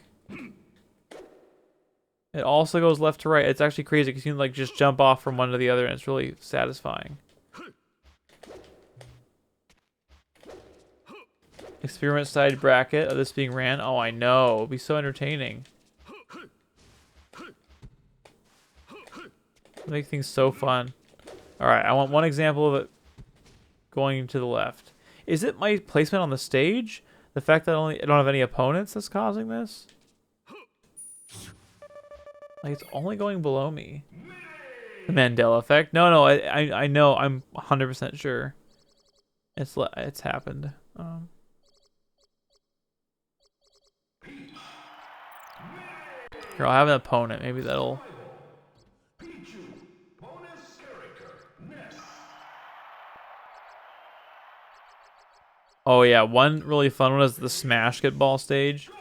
It also goes left to right. It's actually crazy because you can like just jump off from one to the other and it's really satisfying. Experiment side bracket of this being ran. Oh, I know. It'll be so entertaining. Make things so fun. Alright, I want one example of it going to the left. Is it my placement on the stage? The fact that I don't have any opponents that's causing this? Like, it's only going below me. The Mandela effect? No, I know. I'm 100% sure. It's happened. Here, I'll have an opponent. Maybe that'll... Oh yeah, one really fun one is the Smash Get Ball stage.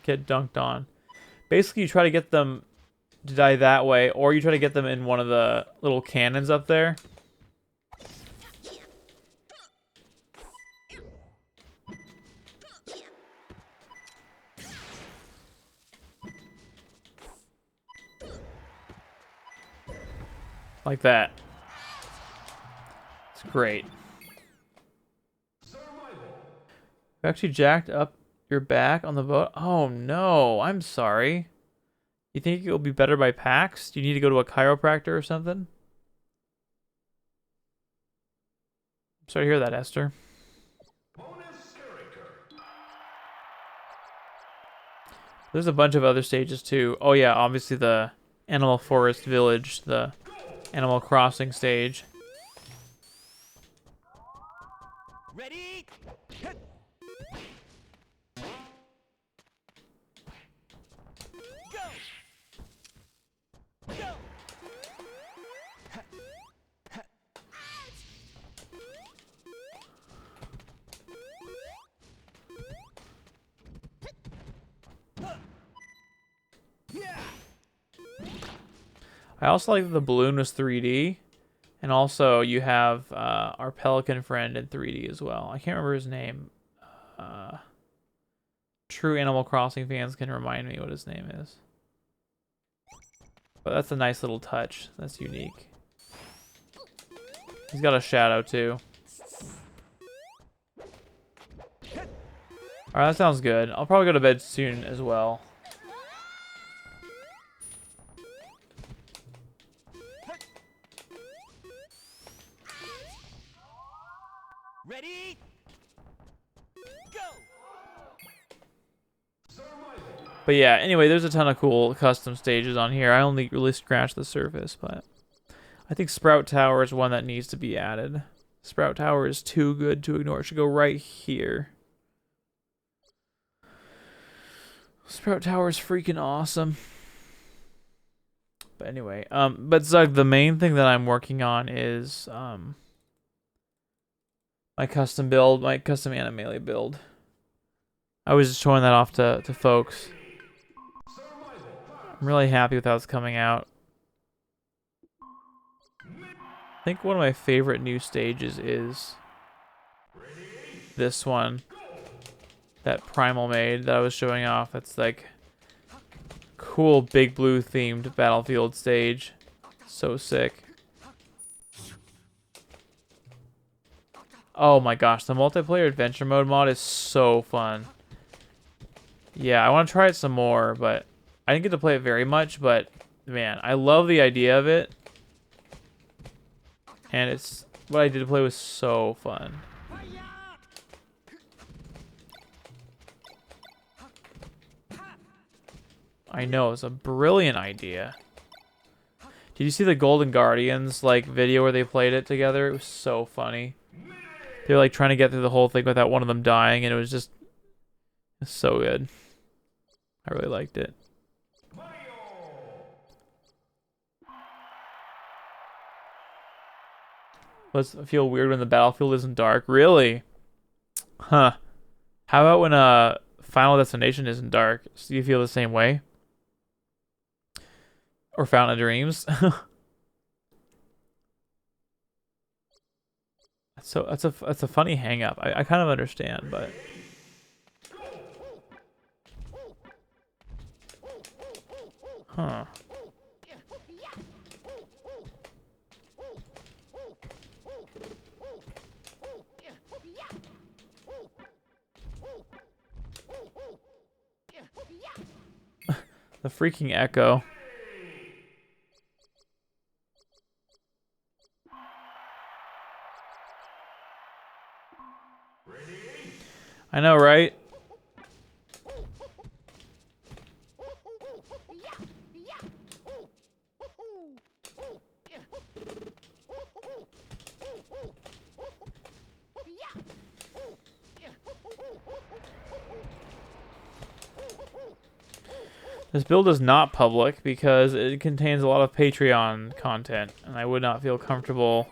get dunked on. Basically, you try to get them to die that way, or you try to get them in one of the little cannons up there. Like that. It's great. You actually jacked up your back on the boat? Oh no, I'm sorry. You think you'll be better by PAX? Do you need to go to a chiropractor or something? I'm sorry to hear that, Esther. There's a bunch of other stages too. Oh yeah, obviously the Animal Forest Village, the Animal Crossing stage. Ready? Go! Go! I also like that the balloon was 3D. And also you have our pelican friend in 3D as well. I can't remember his name. True Animal Crossing fans can remind me what his name is. But that's a nice little touch. That's unique. He's got a shadow too. Alright, that sounds good. I'll probably go to bed soon as well. Ready? Go! But yeah, anyway, there's a ton of cool custom stages on here. I only really scratched the surface, but I think Sprout Tower is one that needs to be added. Sprout Tower is too good to ignore. It should go right here. Sprout Tower is freaking awesome. But anyway, but Zug, the main thing that I'm working on is my custom build, my custom Animalia build. I was just showing that off to folks. I'm really happy with how it's coming out. I think one of my favorite new stages is this one that Primal made that I was showing off. It's like cool Big Blue themed Battlefield stage. So sick. Oh my gosh, the multiplayer adventure mode mod is so fun. Yeah, I want to try it some more, but I didn't get to play it very much, but man, I love the idea of it. And it's what I did to play was so fun. I know, it's a brilliant idea. Did you see the Golden Guardians like video where they played it together? It was so funny. They were like trying to get through the whole thing without one of them dying, and it was just so good. I really liked it. Does it feel weird when the battlefield isn't dark? Really? Huh. How about when Final Destination isn't dark? Do you feel the same way? Or Fountain of Dreams? So that's a funny hang up. I kind of understand, but huh. The freaking echo. I know, right? This build is not public because it contains a lot of Patreon content, and I would not feel comfortable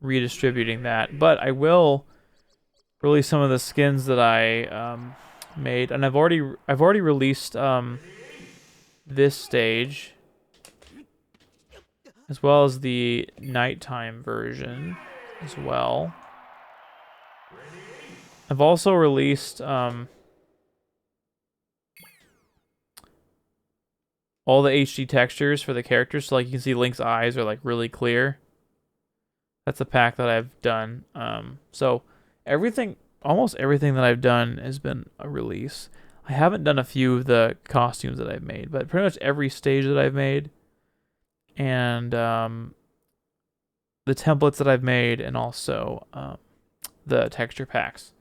redistributing that. But I will release some of the skins that I made, and I've already released this stage as well as the nighttime version as well. I've also released all the HD textures for the characters, so like you can see Link's eyes are like really clear. That's a pack that I've done. So everything, almost everything that I've done has been a release. I haven't done a few of the costumes that I've made, but pretty much every stage that I've made, and the templates that I've made, and also the texture packs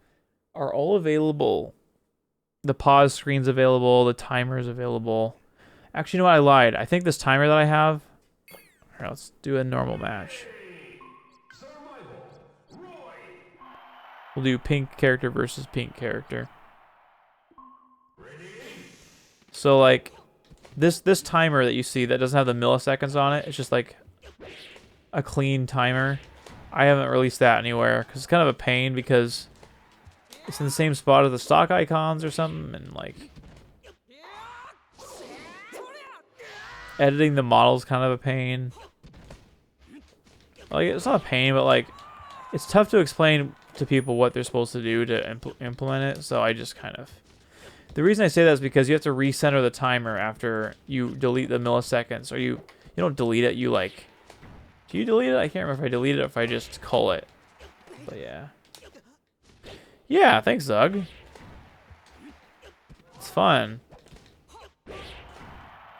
are all available. The pause screen's available, the timer's available. Actually, you know what? I lied. I think this timer that I have... Alright, let's do a normal match. We'll do pink character versus pink character. So, like, this timer that you see that doesn't have the milliseconds on it, it's just, like, a clean timer. I haven't released that anywhere, because it's kind of a pain, because it's in the same spot as the stock icons or something, and, like... editing the model's kind of a pain. Like, it's not a pain, but like, it's tough to explain to people what they're supposed to do to implement it. So I just kind of... The reason I say that is because you have to recenter the timer after you delete the milliseconds. Or you don't delete it, you like... Do you delete it? I can't remember if I delete it or if I just cull it. But yeah. Yeah, thanks, Zug. It's fun.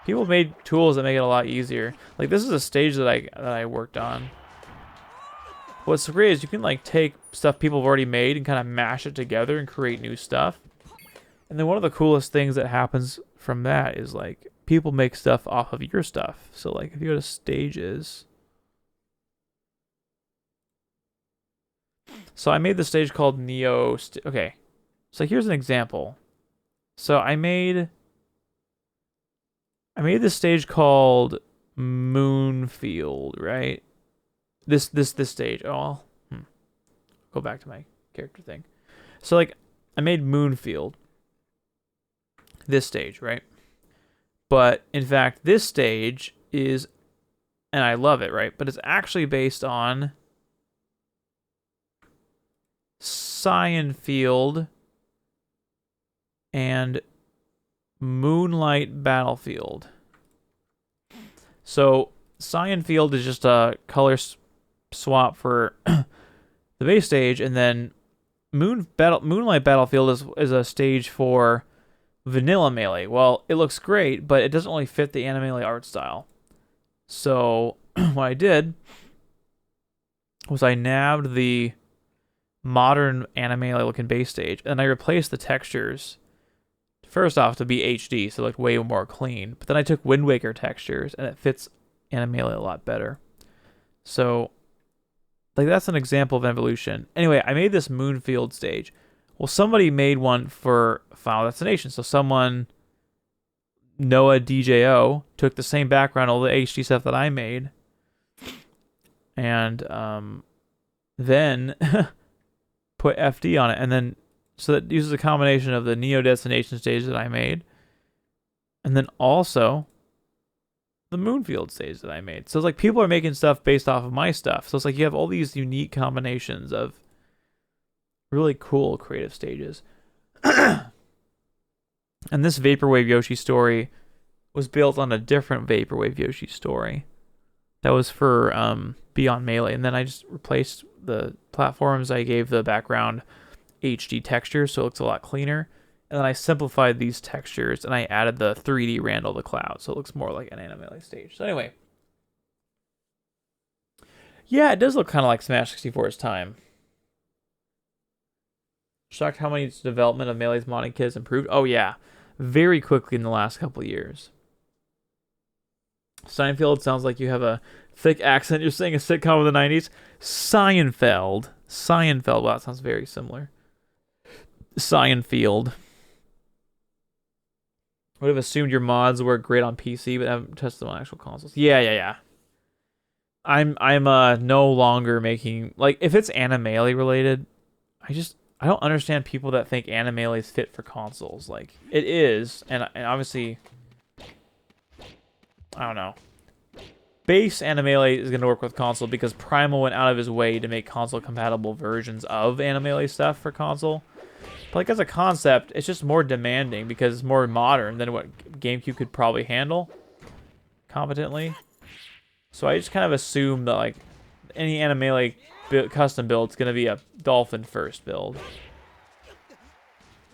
People made tools that make it a lot easier. Like, this is a stage that I worked on. What's great is you can like take stuff people have already made and kind of mash it together and create new stuff. And then one of the coolest things that happens from that is like people make stuff off of your stuff. So like if you go to stages. So I made the stage called Neo. Okay. So here's an example. So I made this stage called Moonfield, right? This stage. Oh, go back to my character thing. So like, I made Moonfield. This stage, right? But in fact, this stage is, and I love it, right? But it's actually based on Cyanfield and Moonlight Battlefield. So Cyanfield is just a color swap for the base stage, and then Moonlight Battlefield is a stage for vanilla Melee. Well, it looks great, but it doesn't really fit the Animelee art style. So what I did was I nabbed the modern Animelee looking base stage, and I replaced the textures first off to be HD, so it looked way more clean. But then I took Wind Waker textures, and it fits Animelee a lot better. So, like, that's an example of evolution. Anyway, I made this Moonfield stage. Well, somebody made one for Final Destination. So someone, Noah DJO, took the same background, all the HD stuff that I made, and then put FD on it, and then so that uses a combination of the Neo Destination stage that I made, and then also the Moonfield stage that I made. So it's like people are making stuff based off of my stuff. So it's like you have all these unique combinations of really cool creative stages. And this Vaporwave Yoshi story was built on a different Vaporwave Yoshi story that was for Beyond Melee. And then I just replaced the platforms. I gave the background HD texture, so it looks a lot cleaner. And then I simplified these textures, and I added the 3D Randall the Cloud, so it looks more like an Animelee stage. So anyway. Yeah, it does look kind of like Smash 64's time. Shocked how many development of Melee's modding kit has improved? Oh yeah, very quickly in the last couple of years. Seinfeld sounds like you have a thick accent. You're saying a sitcom of the 90s? Seinfeld. Seinfeld. Wow, that sounds very similar. Seinfeld. Would have assumed your mods work great on PC, but haven't tested them on actual consoles. Yeah. I'm no longer making, like, if it's Animelee related, I don't understand people that think Animelee is fit for consoles. Like, it is, and obviously, I don't know. Base Animelee is going to work with console because Primal went out of his way to make console-compatible versions of Animelee stuff for console. But, like, as a concept, it's just more demanding because it's more modern than what GameCube could probably handle competently. So I just kind of assume that, like, any Animelee custom build is going to be a Dolphin first build.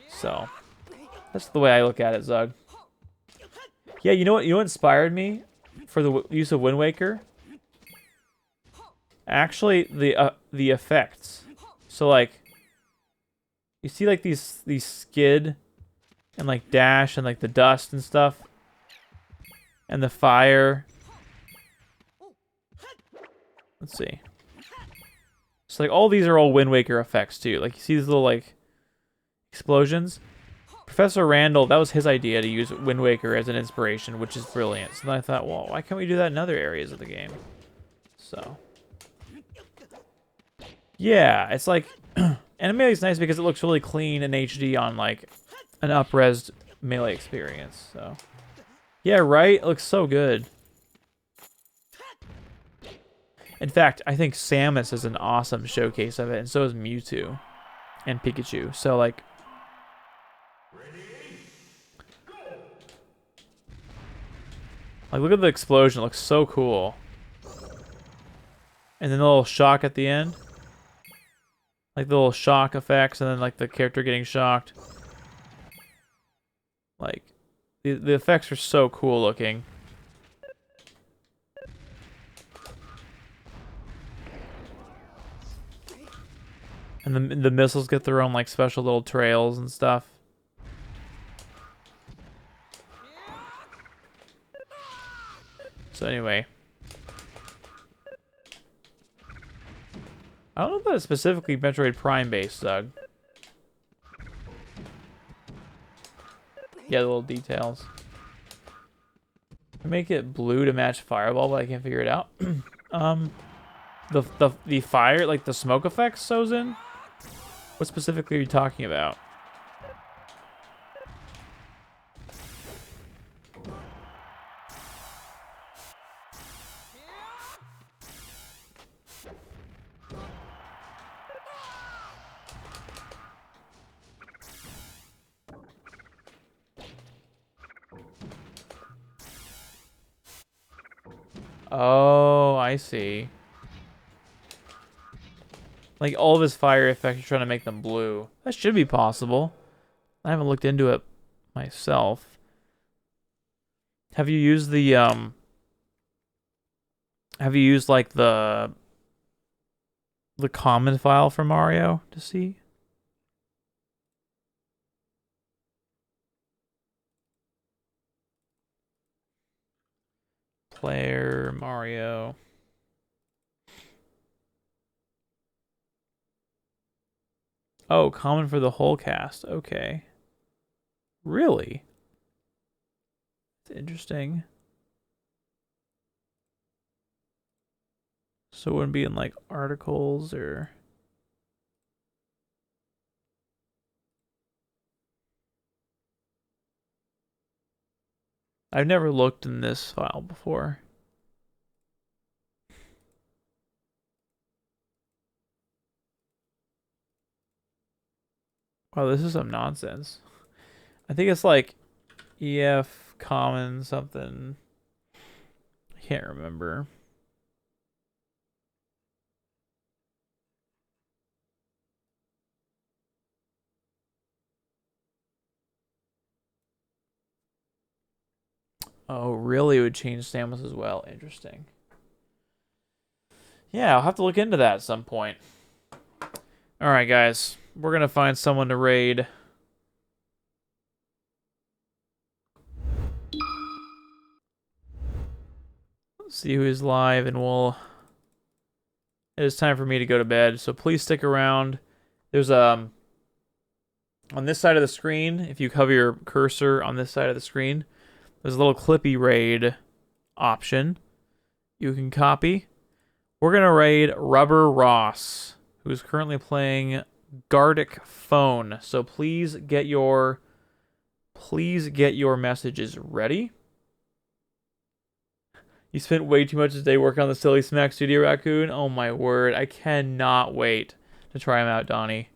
So that's the way I look at it, Zug. Yeah, you know what? You know what inspired me for the use of Wind Waker? Actually, the effects. So like, you see like these skid and like dash and like the dust and stuff, and the fire. Let's see. So like all these are all Wind Waker effects too. Like you see these little like explosions. Professor Randall, that was his idea to use Wind Waker as an inspiration, which is brilliant. So then I thought, well, why can't we do that in other areas of the game? So yeah, it's like Animelee is nice because it looks really clean and HD on like an up-resed Melee experience. So yeah, right? It looks so good. In fact, I think Samus is an awesome showcase of it, and so is Mewtwo and Pikachu. So, like, look at the explosion. It looks so cool. And then the little shock at the end. Like, the little shock effects, and then, like, the character getting shocked. Like, the effects are so cool looking. And the missiles get their own, like, special little trails and stuff. So anyway. I don't know if that's specifically Metroid Prime based, Doug. Yeah, the little details. I make it blue to match Fireball, but I can't figure it out. The fire, like the smoke effects Sozin? What specifically are you talking about? Oh, I see. Like, all of his fire effects, you're trying to make them blue. That should be possible. I haven't looked into it myself. Have you used the, have you used, like, the common file for Mario to see? Player, Mario... Oh, common for the whole cast. Okay. Really? It's interesting. So it wouldn't be in like articles or... I've never looked in this file before. Wow, this is some nonsense. I think it's like EF common something. I can't remember. Oh, really? It would change Samus as well. Interesting. Yeah, I'll have to look into that at some point. Alright, guys. We're going to find someone to raid. Let's see who is live, and we'll... It is time for me to go to bed, so please stick around. There's on this side of the screen, if you hover your cursor on this side of the screen, there's a little Clippy raid option you can copy. We're going to raid Rubber Ross, who is currently playing Gardic phone. So please get your messages ready. You spent way too much today working on the Silly Smack Studio Raccoon. Oh my word. I cannot wait to try him out, Donnie.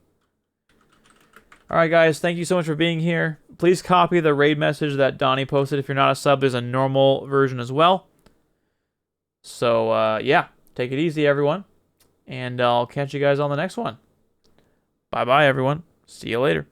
Alright guys, thank you so much for being here. Please copy the raid message that Donnie posted. If you're not a sub, there's a normal version as well. So, yeah. Take it easy, everyone. And I'll catch you guys on the next one. Bye-bye, everyone. See you later.